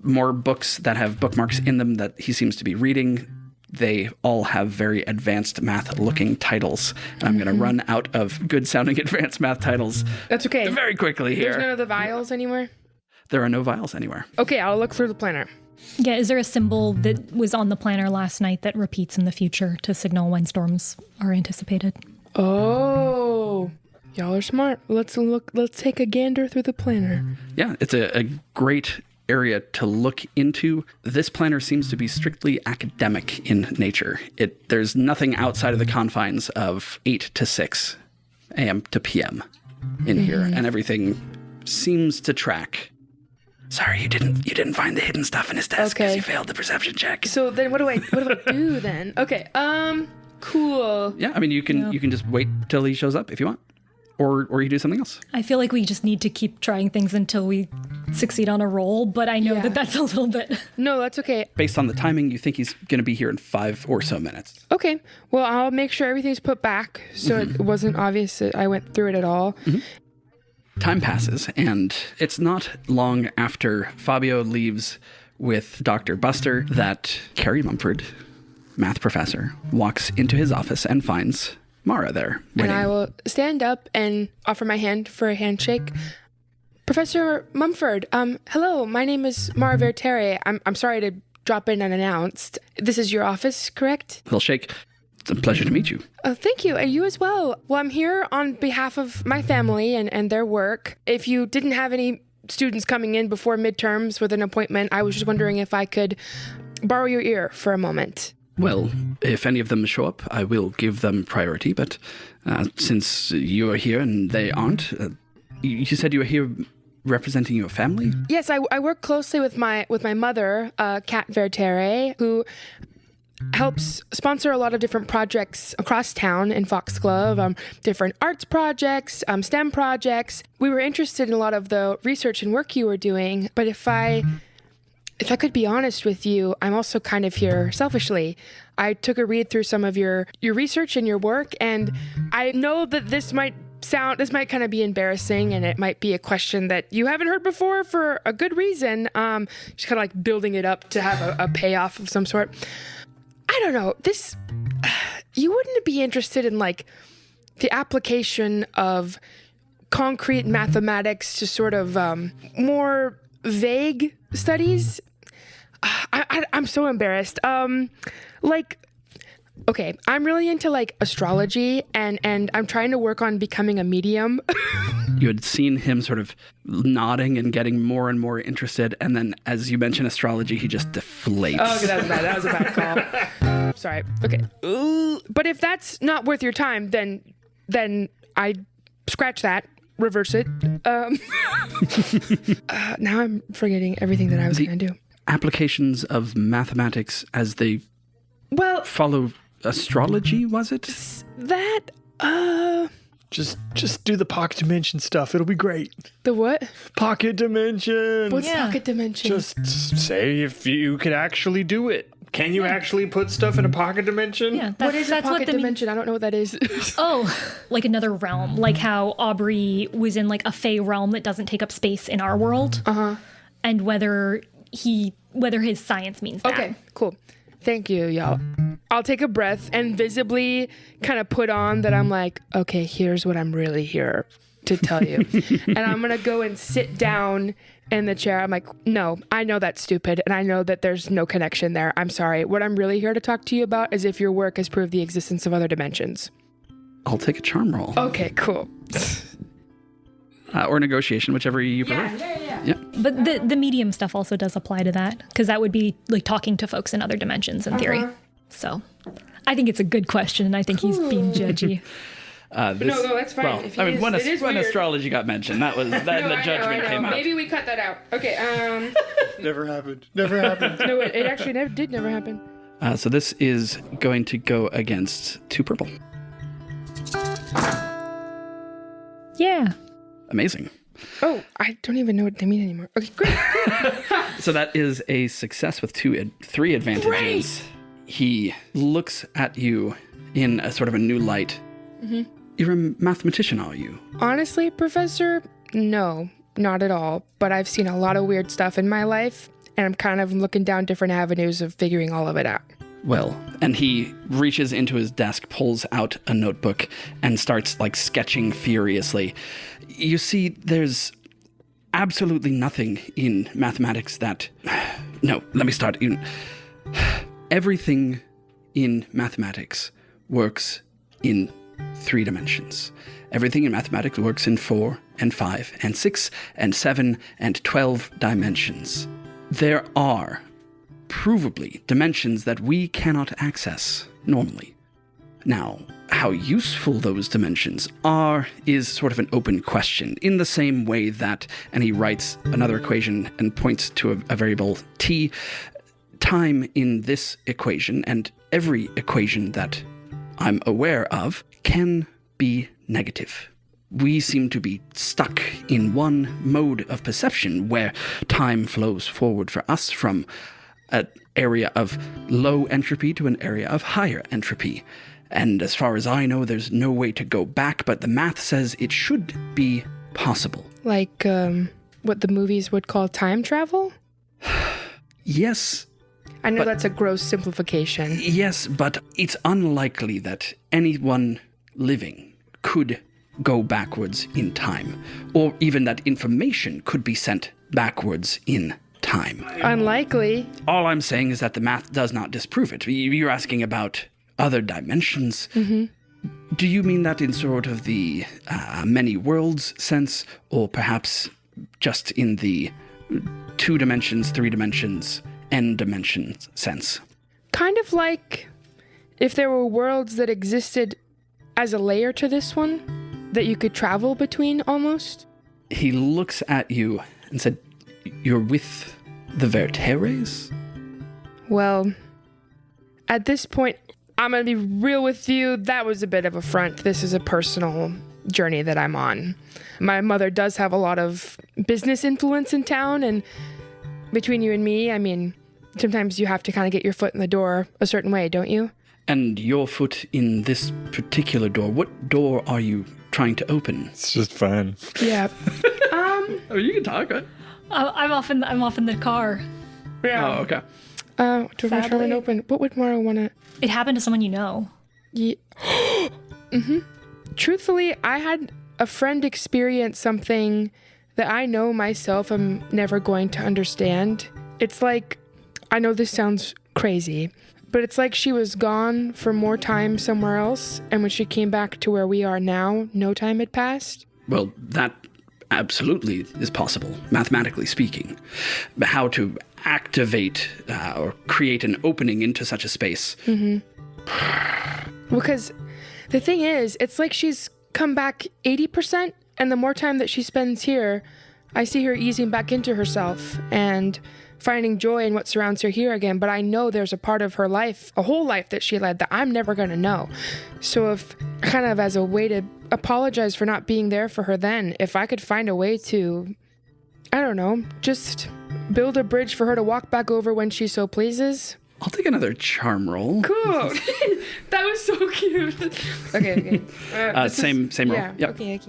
more books that have bookmarks in them that he seems to be reading. They all have very advanced math-looking titles. And I'm going to run out of good-sounding advanced math titles. That's okay. Very quickly here. There's none of the vials anywhere? There are no vials anywhere. Okay, I'll look through the planner. Yeah, is there a symbol that was on the planner last night that repeats in the future to signal when storms are anticipated? Oh, y'all are smart. Let's take a gander through the planner. Yeah, it's a great area to look into. This planner seems to be strictly academic in nature. There's nothing outside of the confines of 8 to 6 a.m. to p.m. in here, and everything seems to track. Sorry, you didn't find the hidden stuff in his desk because you failed the perception check. So then what do I do then? Okay, cool. Yeah, I mean you can just wait till he shows up if you want. Or you do something else. I feel like we just need to keep trying things until we succeed on a roll, but I know that that's a little bit... No, that's okay. Based on the timing, you think he's going to be here in 5 or so minutes. Okay. Well, I'll make sure everything's put back so it wasn't obvious that I went through it at all. Time passes, and it's not long after Fabio leaves with Dr. Buster that Carrie Mumford, math professor, walks into his office and finds Mara there waiting. And I will stand up and offer my hand for a handshake. Professor Mumford, hello, my name is Mara Vertere. I'm sorry to drop in unannounced. This is your office, correct? He'll shake. It's a pleasure to meet you. Thank you, and you as well. Well, I'm here on behalf of my family and their work. If you didn't have any students coming in before midterms with an appointment, I was just wondering if I could borrow your ear for a moment. Well, if any of them show up, I will give them priority, but since you are here and they aren't, you said you were here representing your family? Yes, I work closely with my mother, Kat Vertere, who helps sponsor a lot of different projects across town in Foxglove, different arts projects, STEM projects. We were interested in a lot of the research and work you were doing, but if I could be honest with you, I'm also kind of here selfishly. I took a read through some of your research and your work, and I know that this might kind of be embarrassing, and it might be a question that you haven't heard before for a good reason. Just kind of like building it up to have a payoff of some sort. I don't know. You wouldn't be interested in like the application of concrete mathematics to sort of more vague studies? I'm so embarrassed. Okay, I'm really into like astrology and I'm trying to work on becoming a medium. You had seen him sort of nodding and getting more and more interested, and then as you mention astrology, he just deflates. Oh, okay, that was a bad call. Sorry. Okay. But if that's not worth your time, then I scratch that, reverse it. Now I'm forgetting everything that I was going to do. Applications of mathematics as they follow astrology, was it? That, Just do the pocket dimension stuff. It'll be great. The what? Pocket dimension. What's pocket dimension? Just say if you can actually do it. Can you actually put stuff in a pocket dimension? Yeah, what is a pocket dimension? I don't know what that is. Oh, like another realm, like how Aubrey was in like a fey realm that doesn't take up space in our world. And whether his science means that. Okay, cool. Thank you, y'all. I'll take a breath and visibly kind of put on that I'm like, okay, here's what I'm really here to tell you. And I'm going to go and sit down in the chair. I'm like, no, I know that's stupid. And I know that there's no connection there. I'm sorry. What I'm really here to talk to you about is if your work has proved the existence of other dimensions. I'll take a charm roll. Okay, cool. Or negotiation, whichever you prefer. Yeah. But the medium stuff also does apply to that, because that would be like talking to folks in other dimensions in theory. So I think it's a good question, and I think he's being judgy. No, that's fine. Well, If I mean, when weird. astrology got mentioned, that was then the judgment came out. Maybe we cut that out. Okay. Never happened. Never happened. No, it actually never happen. So this is going to go against 2 purple. Yeah. Amazing. Oh, I don't even know what they mean anymore. Okay, great. So that is a success with 3 advantages. Great. He looks at you in a sort of a new light. Mm-hmm. You're a mathematician, are you? Honestly, Professor, no, not at all. But I've seen a lot of weird stuff in my life, and I'm kind of looking down different avenues of figuring all of it out. Well, and he reaches into his desk, pulls out a notebook, and starts like sketching furiously. You see, there's absolutely nothing in mathematics that... No, let me start. Everything in mathematics works in 3 dimensions. Everything in mathematics works in 4 and 5 and 6 and 7 and 12 dimensions. There are provably dimensions that we cannot access normally. Now, how useful those dimensions are is sort of an open question, in the same way that, and he writes another equation and points to a variable t, time in this equation and every equation that I'm aware of can be negative. We seem to be stuck in one mode of perception where time flows forward for us from an area of low entropy to an area of higher entropy. And as far as I know, there's no way to go back, but the math says it should be possible. Like, what the movies would call time travel? Yes. I know that's a gross simplification. Yes, but it's unlikely that anyone living could go backwards in time, or even that information could be sent backwards in time. Unlikely. All I'm saying is that the math does not disprove it. You're asking about other dimensions. Mm-hmm. Do you mean that in sort of the many worlds sense, or perhaps just in the 2 dimensions, 3 dimensions, n dimensions sense? kind of like if there were worlds that existed as a layer to this one that you could travel between almost. He looks at you and said, "You're with the Verteres?" Well, at this point, I'm going to be real with you. That was a bit of a front. This is a personal journey that I'm on. My mother does have a lot of business influence in town, and between you and me, I mean, sometimes you have to kind of get your foot in the door a certain way, don't you? And your foot in this particular door, what door are you trying to open? It's just fun. Yeah. Oh, you can talk, right? I'm off in the car. Yeah. Oh, okay. To try and open. What would Mara want to... It happened to someone you know. Yeah. Truthfully, I had a friend experience something that I know myself I'm never going to understand. It's like, I know this sounds crazy, but it's like she was gone for more time somewhere else, and when she came back to where we are now, no time had passed. Well, that absolutely is possible, mathematically speaking. But how to activate or create an opening into such a space. Because the thing is, it's like she's come back 80%, and the more time that she spends here, I see her easing back into herself and finding joy in what surrounds her here again. But I know there's a part of her life, a whole life that she led that I'm never going to know. So if, kind of as a way to apologize for not being there for her then, if I could find a way to, I don't know, just build a bridge for her to walk back over when she so pleases. I'll take another charm roll. Cool. That was so cute. Okay. Same roll. Yeah. Yep. Okay.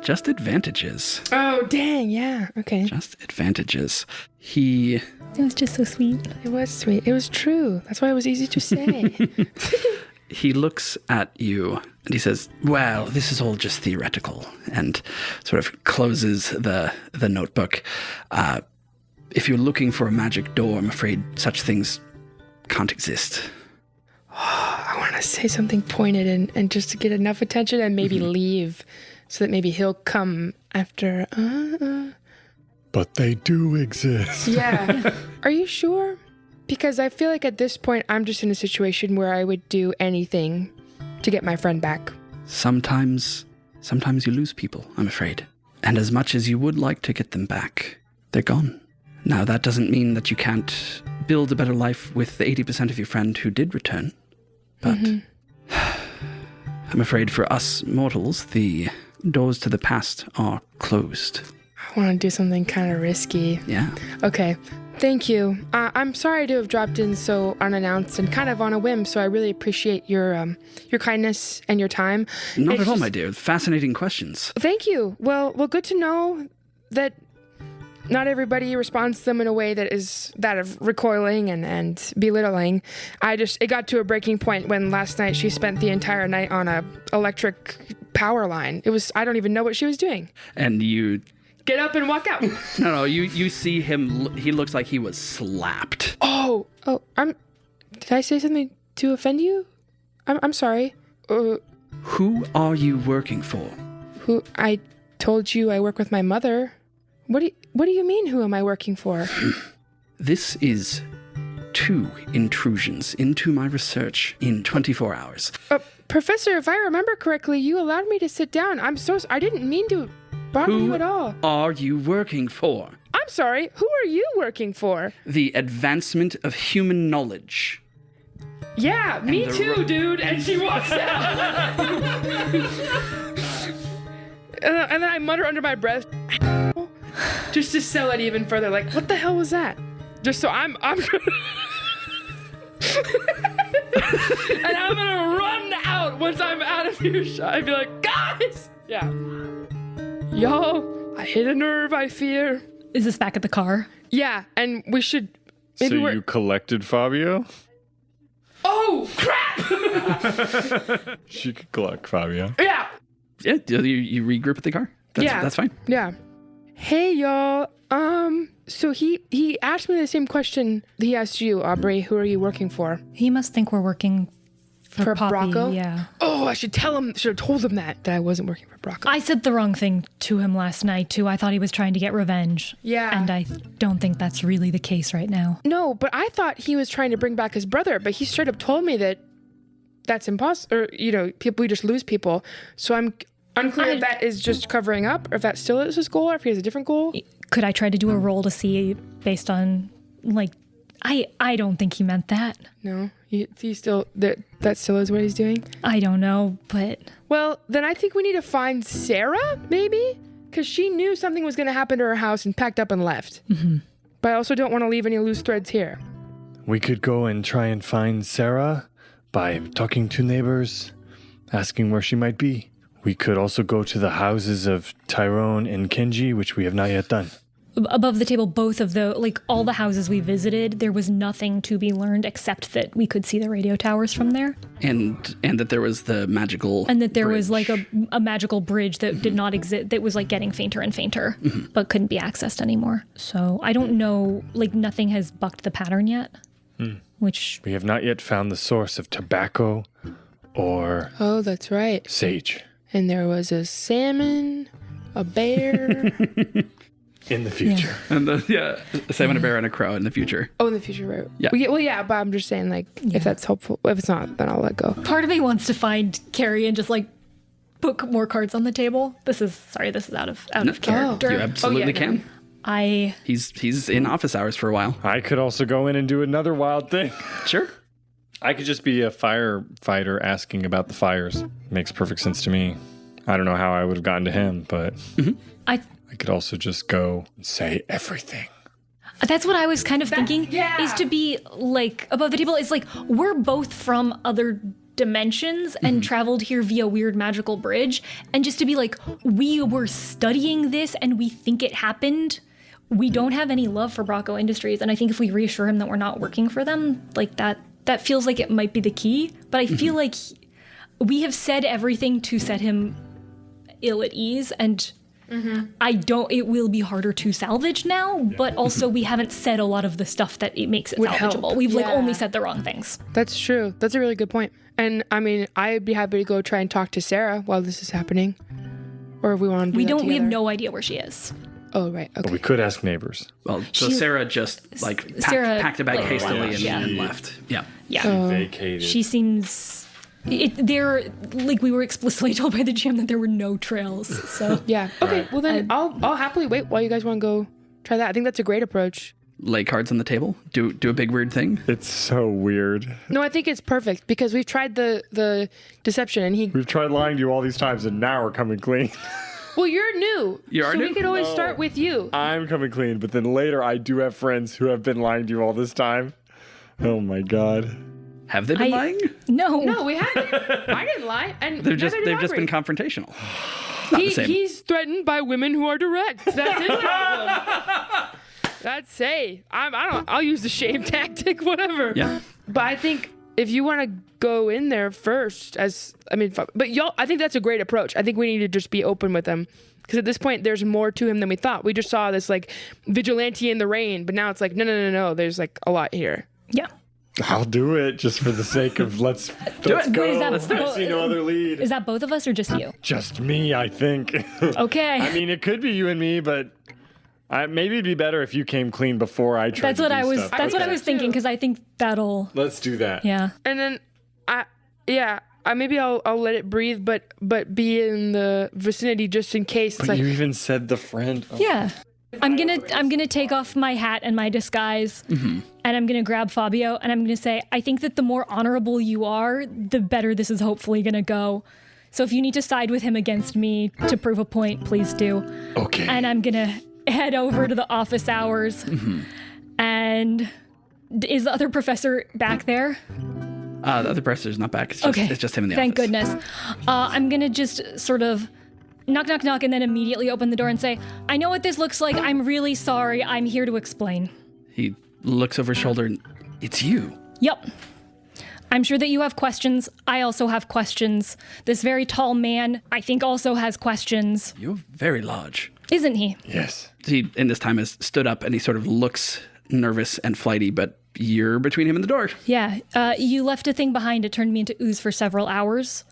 Just advantages. Oh, dang. Yeah. Okay. Just advantages. He... It was just so sweet. It was sweet. It was true. That's why it was easy to say. He looks at you and he says, "Well, this is all just theoretical," and sort of closes the notebook. If you're looking for a magic door, I'm afraid such things can't exist. I want to say something pointed and just to get enough attention and maybe leave so that maybe he'll come after. But they do exist. Yeah. Are you sure? Because I feel like at this point, I'm just in a situation where I would do anything to get my friend back. Sometimes you lose people, I'm afraid. And as much as you would like to get them back, they're gone. Now, that doesn't mean that you can't build a better life with the 80% of your friend who did return. But I'm afraid for us mortals, the doors to the past are closed. I want to do something kind of risky. Yeah. Okay. Thank you. I'm sorry to have dropped in so unannounced and kind of on a whim, so I really appreciate your kindness and your time. Not at all, my dear. Fascinating questions. Thank you. Well, good to know that not everybody responds to them in a way that is that of recoiling and belittling. It got to a breaking point when last night she spent the entire night on a electric power line. I don't even know what she was doing. And you... Get up and walk out. No, you see him, he looks like he was slapped. Oh, did I say something to offend you? I'm sorry. Who are you working for? Who? I told you I work with my mother. What do you mean, who am I working for? This is 2 intrusions into my research in 24 hours. Professor, if I remember correctly, you allowed me to sit down. I didn't mean to bother you at all. Who are you working for? I'm sorry, who are you working for? The advancement of human knowledge. Yeah, me too, dude. And she walks out. and then I mutter under my breath, just to sell it even further. Like, what the hell was that? Just so I'm and I'm gonna run out once I'm out of earshot. I'd be like, guys! Yeah. Y'all, I hit a nerve, I fear. Is this back at the car? Yeah, and we should... So you collected Fabio? Oh, crap! She could collect Fabio. Yeah. Yeah, you regroup at the car? That's fine. Yeah. Hey, y'all. So he asked me the same question he asked you, Aubrey. Who are you working for? He must think we're working for Poppy. Bracco? Yeah. Oh, Oh, I should tell him. Should have told him that I wasn't working for Brocco. I said the wrong thing to him last night, too. I thought he was trying to get revenge. Yeah. And I don't think that's really the case right now. No, but I thought he was trying to bring back his brother, but he straight up told me that that's impossible. Or, we just lose people. So I'm unclear if that is just covering up, or if that still is his goal, or if he has a different goal. Could I try to do a roll to see based on, I don't think he meant that. No, he still, that still is what he's doing? I don't know, but... Well, then I think we need to find Sarah, maybe? Because she knew something was going to happen to her house and packed up and left. Mm-hmm. But I also don't want to leave any loose threads here. We could go and try and find Sarah by talking to neighbors, asking where she might be. We could also go to the houses of Tyrone and Kenji, which we have not yet done. Above the table, both of all the houses we visited, there was nothing to be learned except that we could see the radio towers from there. And that there was the magical And that there bridge. was a magical bridge that did not exist, that was getting fainter and fainter, but couldn't be accessed anymore. So I don't know, nothing has bucked the pattern yet, which... We have not yet found the source of tobacco or Oh, that's right. sage. And there was a salmon, a bear. In the future. And a salmon, a bear, and a crow in the future. Oh, in the future, right? Yeah. Well, yeah, but I'm just saying, if that's helpful. If it's not, then I'll let go. Part of me wants to find Carrie and just put more cards on the table. This is out of character. You absolutely can. He's in office hours for a while. I could also go in and do another wild thing. Sure. I could just be a firefighter asking about the fires. Makes perfect sense to me. I don't know how I would have gotten to him, but I could also just go and say everything. That's what I was kind of thinking, is to be above the table. It's we're both from other dimensions and traveled here via weird magical bridge. And just to be we were studying this and we think it happened. We don't have any love for Brocco Industries. And I think if we reassure him that we're not working for them, that feels like it might be the key. But I feel like we have said everything to set him ill at ease, and it will be harder to salvage now, but also we haven't said a lot of the stuff that it makes it salvageable. Help. We've only said the wrong things. That's true. That's a really good point. And I mean, I'd be happy to go try and talk to Sarah while this is happening. Or if we want to do that together. We have no idea where she is. Oh, right. Okay. But we could ask neighbors. Well, so Sarah just Sarah, packed a bag hastily and left. Yeah. Yeah. Vacated. She seems... we were explicitly told by the GM that there were no trails, so... Yeah. Okay, well then I'll happily wait while you guys want to go try that. I think that's a great approach. Lay cards on the table. Do a big weird thing. It's so weird. No, I think it's perfect because we've tried the deception and We've tried lying to you all these times and now we're coming clean. Well, you're new. You are so new? we could always start with you. I'm coming clean, but then later I do have friends who have been lying to you all this time. Oh my god. Have they been lying? No, we haven't. I didn't lie. And They've just Aubrey. been confrontational. Not the same. He's threatened by women who are direct. That's his problem. I'll use the shame tactic, whatever. Yeah. But I think if you want to go in there first, I think that's a great approach. I think we need to just be open with them. Because at this point, there's more to him than we thought. We just saw this vigilante in the rain, but now it's no. There's a lot here. Yeah. I'll do it just for the sake of let's go. Wait, is that I see no other lead. Is that both of us or just you? Just me, I think. Okay. I mean, it could be you and me, but maybe it'd be better if you came clean before I tried. That's what I was. That's what I was thinking because I think that'll. Let's do that. Yeah. And then maybe I'll let it breathe, but be in the vicinity just in case. But you even said the friend. Oh. Yeah. I'm gonna take off my hat and my disguise, and I'm gonna grab Fabio, and I'm gonna say, I think that the more honorable you are, the better this is hopefully gonna go. So if you need to side with him against me to prove a point, please do. Okay. And I'm gonna head over to the office hours. And is the other professor back there? The other professor's not back. It's just him in the Thank office. goodness. I'm gonna just sort of knock, knock, knock, and then immediately open the door and say, I know what this looks like. I'm really sorry. I'm here to explain. He looks over his shoulder and it's you. Yep. I'm sure that you have questions. I also have questions. This very tall man, I think, also has questions. You're very large. Isn't he? Yes. He, in this time, has stood up and he sort of looks nervous and flighty, but you're between him and the door. Yeah. You left a thing behind. It turned me into ooze for several hours.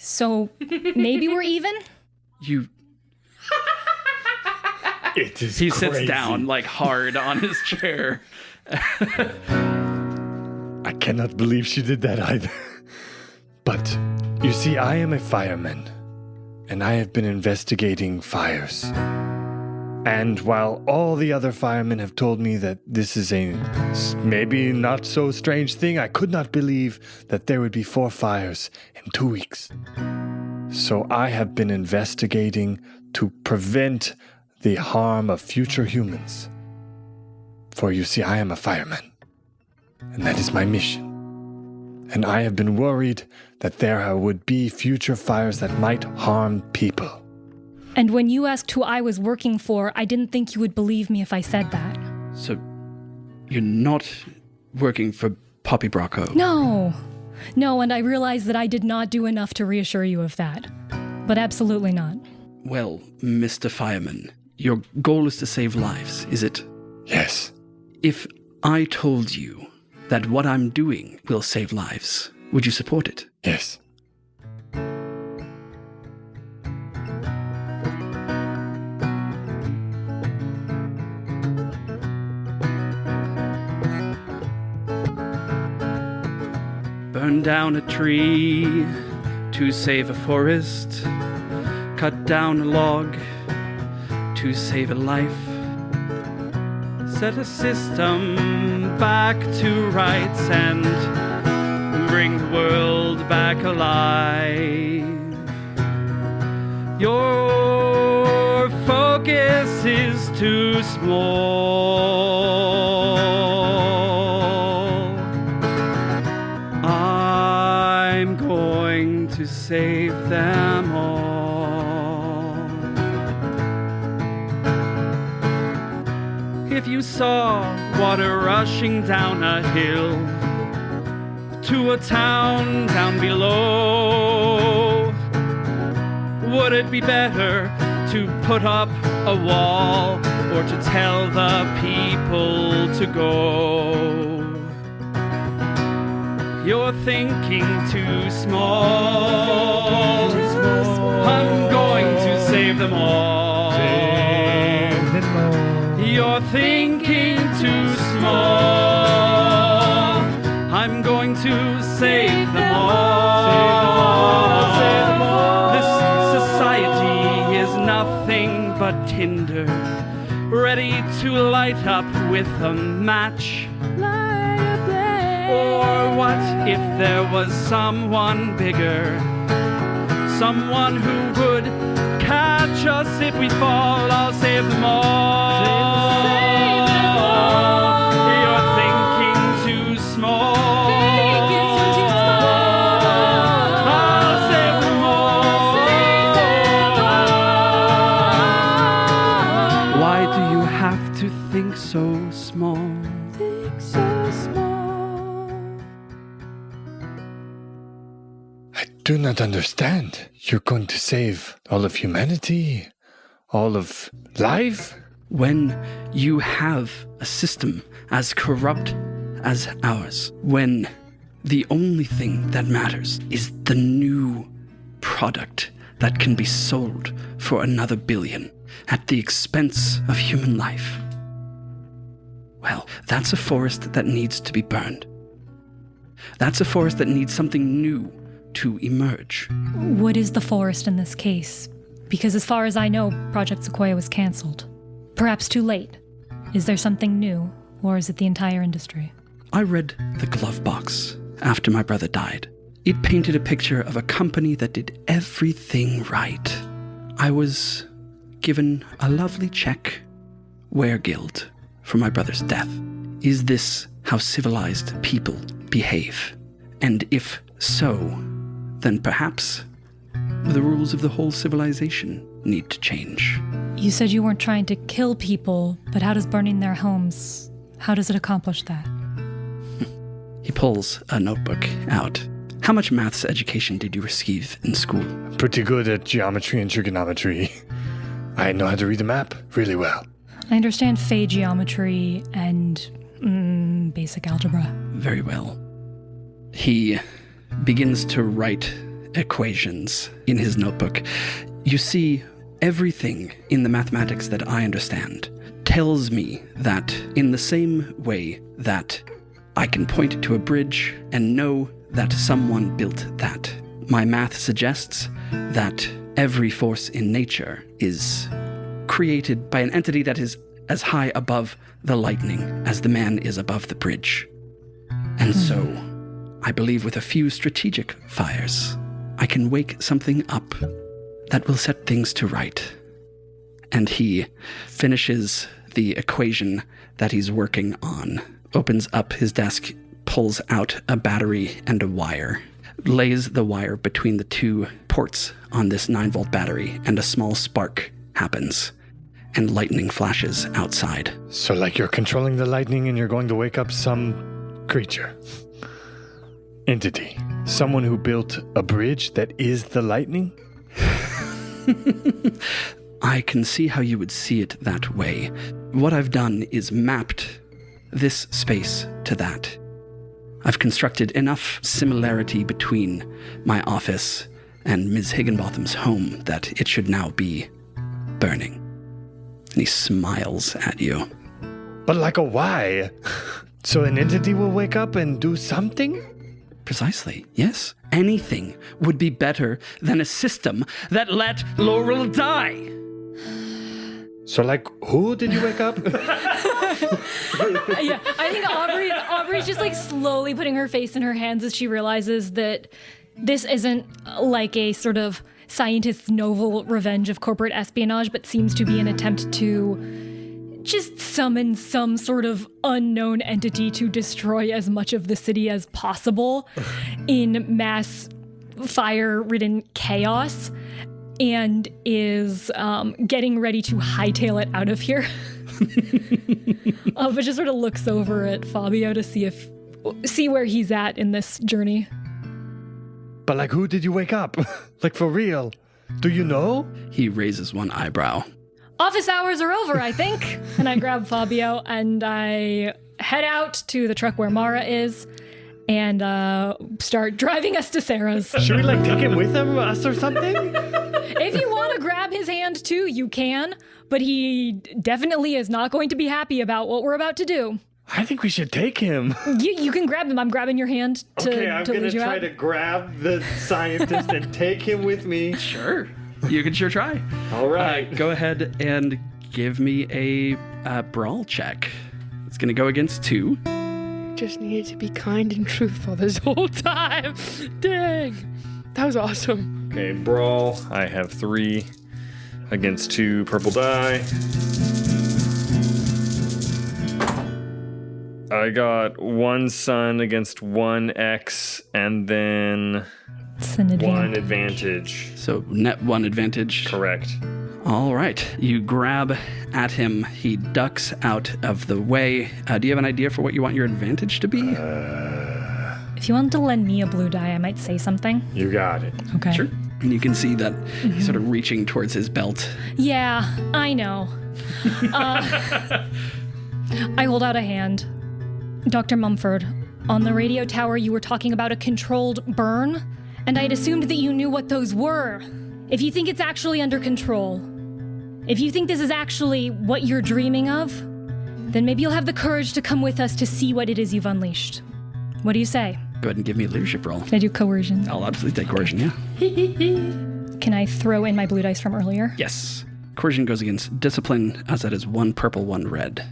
So maybe we're even? You... It is He crazy. sits down, like, hard on his chair. I cannot believe she did that either. But, you see, I am a fireman, and I have been investigating fires. And while all the other firemen have told me that this is a maybe not so strange thing, I could not believe that there would be 4 fires in 2 weeks. So I have been investigating to prevent the harm of future humans. For you see, I am a fireman, and that is my mission. And I have been worried that there would be future fires that might harm people. And when you asked who I was working for, I didn't think you would believe me if I said that. So, you're not working for Poppy Bracco? No, and I realized that I did not do enough to reassure you of that. But absolutely not. Well, Mr. Fireman, your goal is to save lives, is it? Yes. If I told you that what I'm doing will save lives, would you support it? Yes. Burn down a tree to save a forest. Cut down a log to save a life. Set a system back to rights and bring the world back alive. Your focus is too small. I'm going to save them all. If you saw water rushing down a hill to a town down below, would it be better to put up a wall or to tell the people to go? You're thinking too small. I'm going to save them all. You're thinking too small. I'm going to save them all. This society is nothing but tinder, ready to light up with a match. Or what if there was someone bigger, someone who would catch us if we fall? I'll save them all. You're thinking too small. I'll save them all. Why do you have to think so small? I do not understand. You're going to save all of humanity? All of life? When you have a system as corrupt as ours, when the only thing that matters is the new product that can be sold for another billion at the expense of human life, well, that's a forest that needs to be burned. That's a forest that needs something new to emerge. What is the forest in this case? Because as far as I know, Project Sequoia was cancelled. Perhaps too late. Is there something new, or is it the entire industry? I read the glove box after my brother died. It painted a picture of a company that did everything right. I was given a lovely check, Weregild, for my brother's death. Is this how civilized people behave? And if so, then perhaps the rules of the whole civilization need to change. You said you weren't trying to kill people, but how does burning their homes, how does it accomplish that? He pulls a notebook out. How much maths education did you receive in school? Pretty good at geometry and trigonometry. I know how to read a map really well. I understand Fey geometry and basic algebra. Very well. He begins to write equations in his notebook. You see, everything in the mathematics that I understand tells me that in the same way that I can point to a bridge and know that someone built that, my math suggests that every force in nature is created by an entity that is as high above the lightning as the man is above the bridge. And so, I believe with a few strategic fires, I can wake something up that will set things to right. And he finishes the equation that he's working on, opens up his desk, pulls out a battery and a wire, lays the wire between the two ports on this 9-volt battery, and a small spark happens, and lightning flashes outside. So like you're controlling the lightning and you're going to wake up some creature. Entity. Someone who built a bridge that is the lightning? I can see how you would see it that way. What I've done is mapped this space to that. I've constructed enough similarity between my office and Ms. Higginbotham's home that it should now be burning. And he smiles at you. But like a why? So an entity will wake up and do something? Precisely, yes. Anything would be better than a system that let Laurel die. So like, who did you wake up? Yeah, I think Aubrey's just like slowly putting her face in her hands as she realizes that this isn't like a sort of scientist's novel revenge of corporate espionage, but seems to be an attempt to just summon some sort of unknown entity to destroy as much of the city as possible in mass fire-ridden chaos, and is getting ready to hightail it out of here. But just sort of looks over at Fabio to see where he's at in this journey. But like, who did you wake up? Like, for real? Do you know? He raises one eyebrow. Office hours are over, I think. And I grab Fabio and I head out to the truck where Mara is and start driving us to Sarah's. Should we like take him with us or something? If you want to grab his hand too, you can. But he definitely is not going to be happy about what we're about to do. I think we should take him. You can grab him. I'm grabbing your hand to Okay, I'm to going lead to you try out. to grab the scientist and take him with me. Sure. You can sure try. All right. Go ahead and give me a brawl check. It's going to go against 2. Just needed to be kind and truthful this whole time. Dang. That was awesome. Okay, brawl. I have 3 against 2 purple die. I got 1 sun against 1 X and then It's an 1 advantage. So net 1 advantage. Correct. All right. You grab at him. He ducks out of the way. Do you have an idea for what you want your advantage to be? If you wanted to lend me a blue die, I might say something. You got it. Okay. Sure. And you can see that he's sort of reaching towards his belt. Yeah, I know. I hold out a hand. Dr. Mumford, on the radio tower you were talking about a controlled burn, and I'd assumed that you knew what those were. If you think it's actually under control, if you think this is actually what you're dreaming of, then maybe you'll have the courage to come with us to see what it is you've unleashed. What do you say? Go ahead and give me a leadership roll. Can I do coercion? I'll absolutely take coercion, yeah. Can I throw in my blue dice from earlier? Yes. Coercion goes against discipline, as that is 1 purple, 1 red.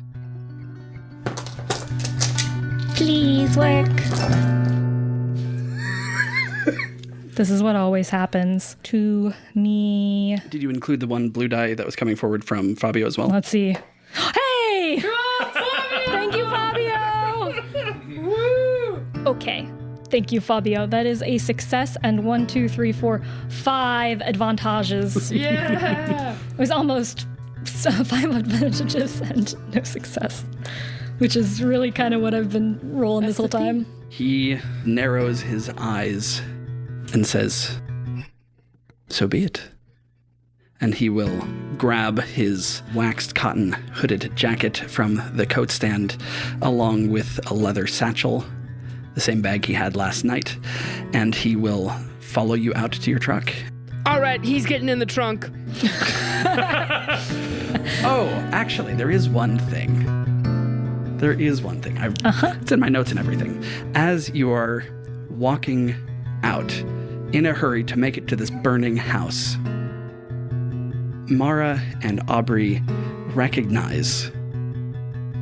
Please work. This is what always happens to me. Did you include the 1 blue die that was coming forward from Fabio as well? Let's see. Hey! Thank you, Fabio! Woo! Okay. Thank you, Fabio. That is a success and 1, 2, 3, 4, 5 advantages. Yeah. It was almost 5 advantages and no success, which is really kind of what I've been rolling this whole time. He narrows his eyes and says, "So be it." And he will grab his waxed cotton hooded jacket from the coat stand, along with a leather satchel, the same bag he had last night, and he will follow you out to your truck. All right, he's getting in the trunk. Oh, actually, there is one thing. It's in my notes and everything. As you are walking out in a hurry to make it to this burning house, Mara and Aubrey recognize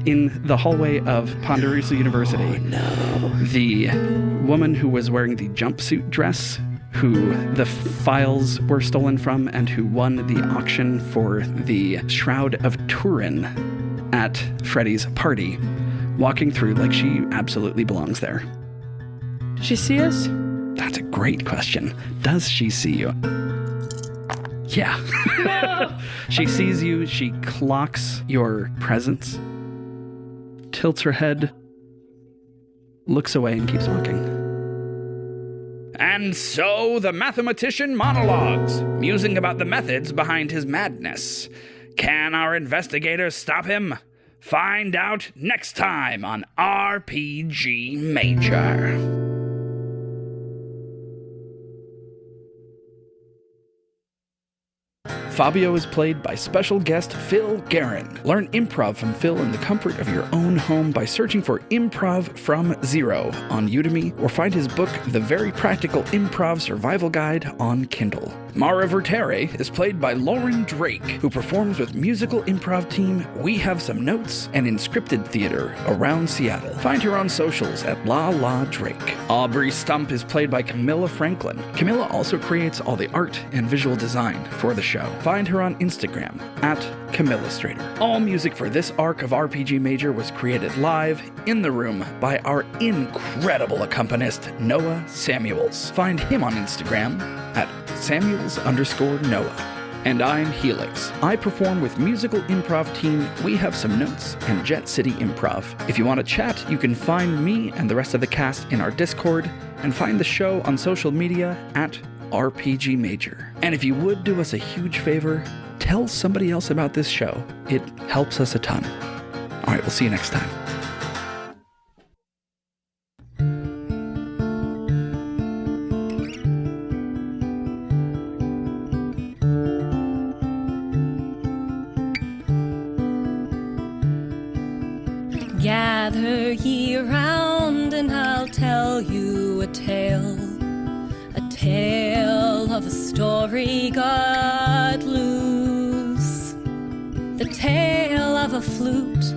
in the hallway of Ponderosa University the woman who was wearing the jumpsuit dress, who the files were stolen from, and who won the auction for the Shroud of Turin at Freddy's party, walking through like she absolutely belongs there. Did she see us? That's a great question. Does she see you? Yeah. No. She sees you, she clocks your presence, tilts her head, looks away, and keeps walking. And so the mathematician monologues, musing about the methods behind his madness. Can our investigators stop him? Find out next time on RPG Major. Fabio is played by special guest Phil Geurin. Learn improv from Phil in the comfort of your own home by searching for Improv from Zero on Udemy, or find his book, The Very Practical Improv Survival Guide, on Kindle. Mara Vertere is played by Lauren Drake, who performs with musical improv team We Have Some Notes and in scripted theater around Seattle. Find her on socials at La La Drake. Aubrey Stump is played by Camilla Franklin. Camilla also creates all the art and visual design for the show. Find her on Instagram at Camillastrator. All music for this arc of RPG Major was created live in the room by our incredible accompanist, Noah Samuels. Find him on Instagram at Samuels_Noah. And I'm Helix. I perform with musical improv team We Have Some Notes and Jet City Improv. If you want to chat, you can find me and the rest of the cast in our Discord, and find the show on social media at RPG Major. And if you would do us a huge favor, tell somebody else about this show. It helps us a ton. All right, we'll see you next time. Gather ye round and I'll tell you a tale of a story got loose. The tale of a flute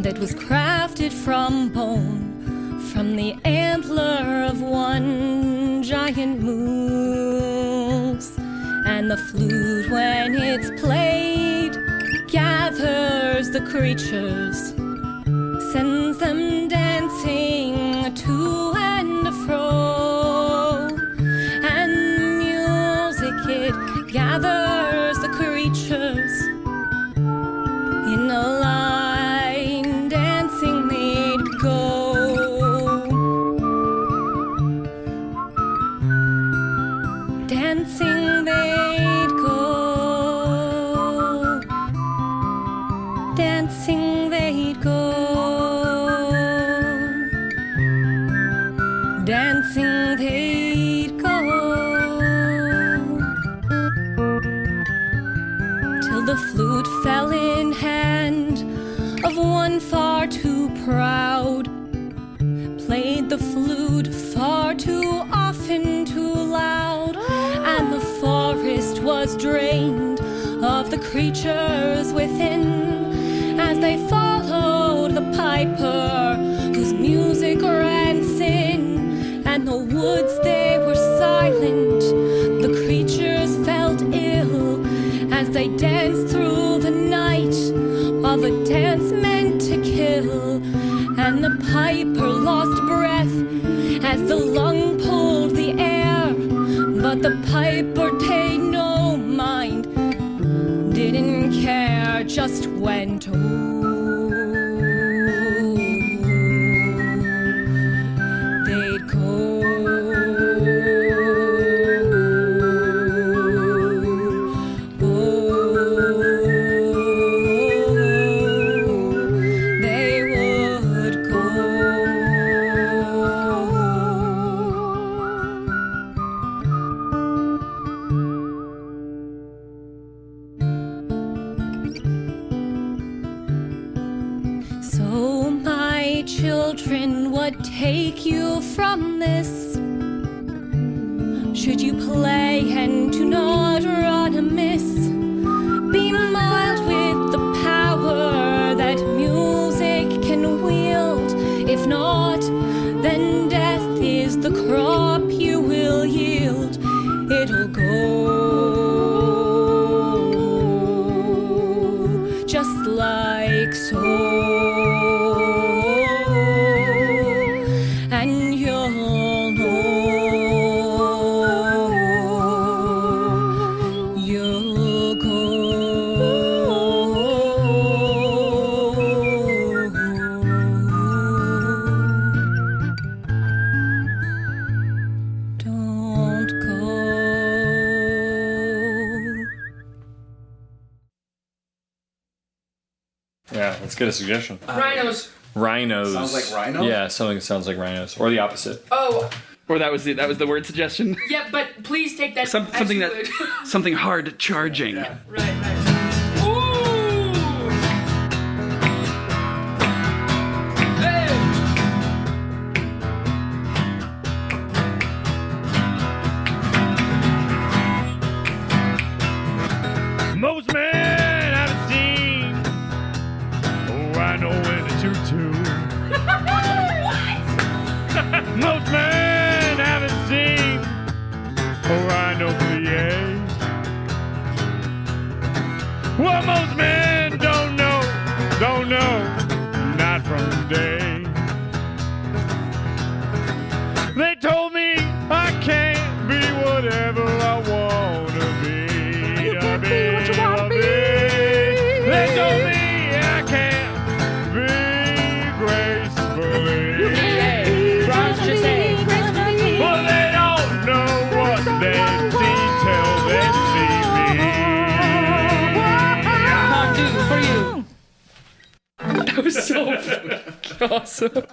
that was crafted from bone, from the antler of one giant moose. And the flute, when it's played, gathers the creatures, sends them dancing to and fro, and music, it gathers the creatures in a line, dancing they'd go. Dancing they'd go. Dancing they'd go. Dancing they'd go, till the flute fell in hand of one far too proud, played the flute far too often, too loud, and the forest was drained of the creatures within, as they followed the piper whose music ran sin. And the woods, they were silent, the creatures felt ill, as they danced through the night of a dance meant to kill. And the piper lost breath as the lung pulled the air, but the piper paid no mind, didn't care, just went children, what take you from this? Should you play and do not run amiss? Be mild with the power that music can wield. If not, then death is the crop you will yield. It'll go just like so, and you'll know. You'll go. Don't go. Yeah, let's get a suggestion. Rhinos. Rhinos. Sounds like rhino? Yeah, something sounds like rhinos. Or the opposite. Oh, Or that was the word suggestion. yeah, but please take that Something that something hard charging. Right. Ooh! Hey! Most men haven't seen. Oh, I know when a tutu. Most men haven't seen. Oh, I know PA. Well, most men don't know, not from today. They told me I can't be whatever I wanna be. You can't be what you wanna be. They told me I can't be gracefully. Well, they don't know what they see till they see me. I'll do for you. That was so awesome.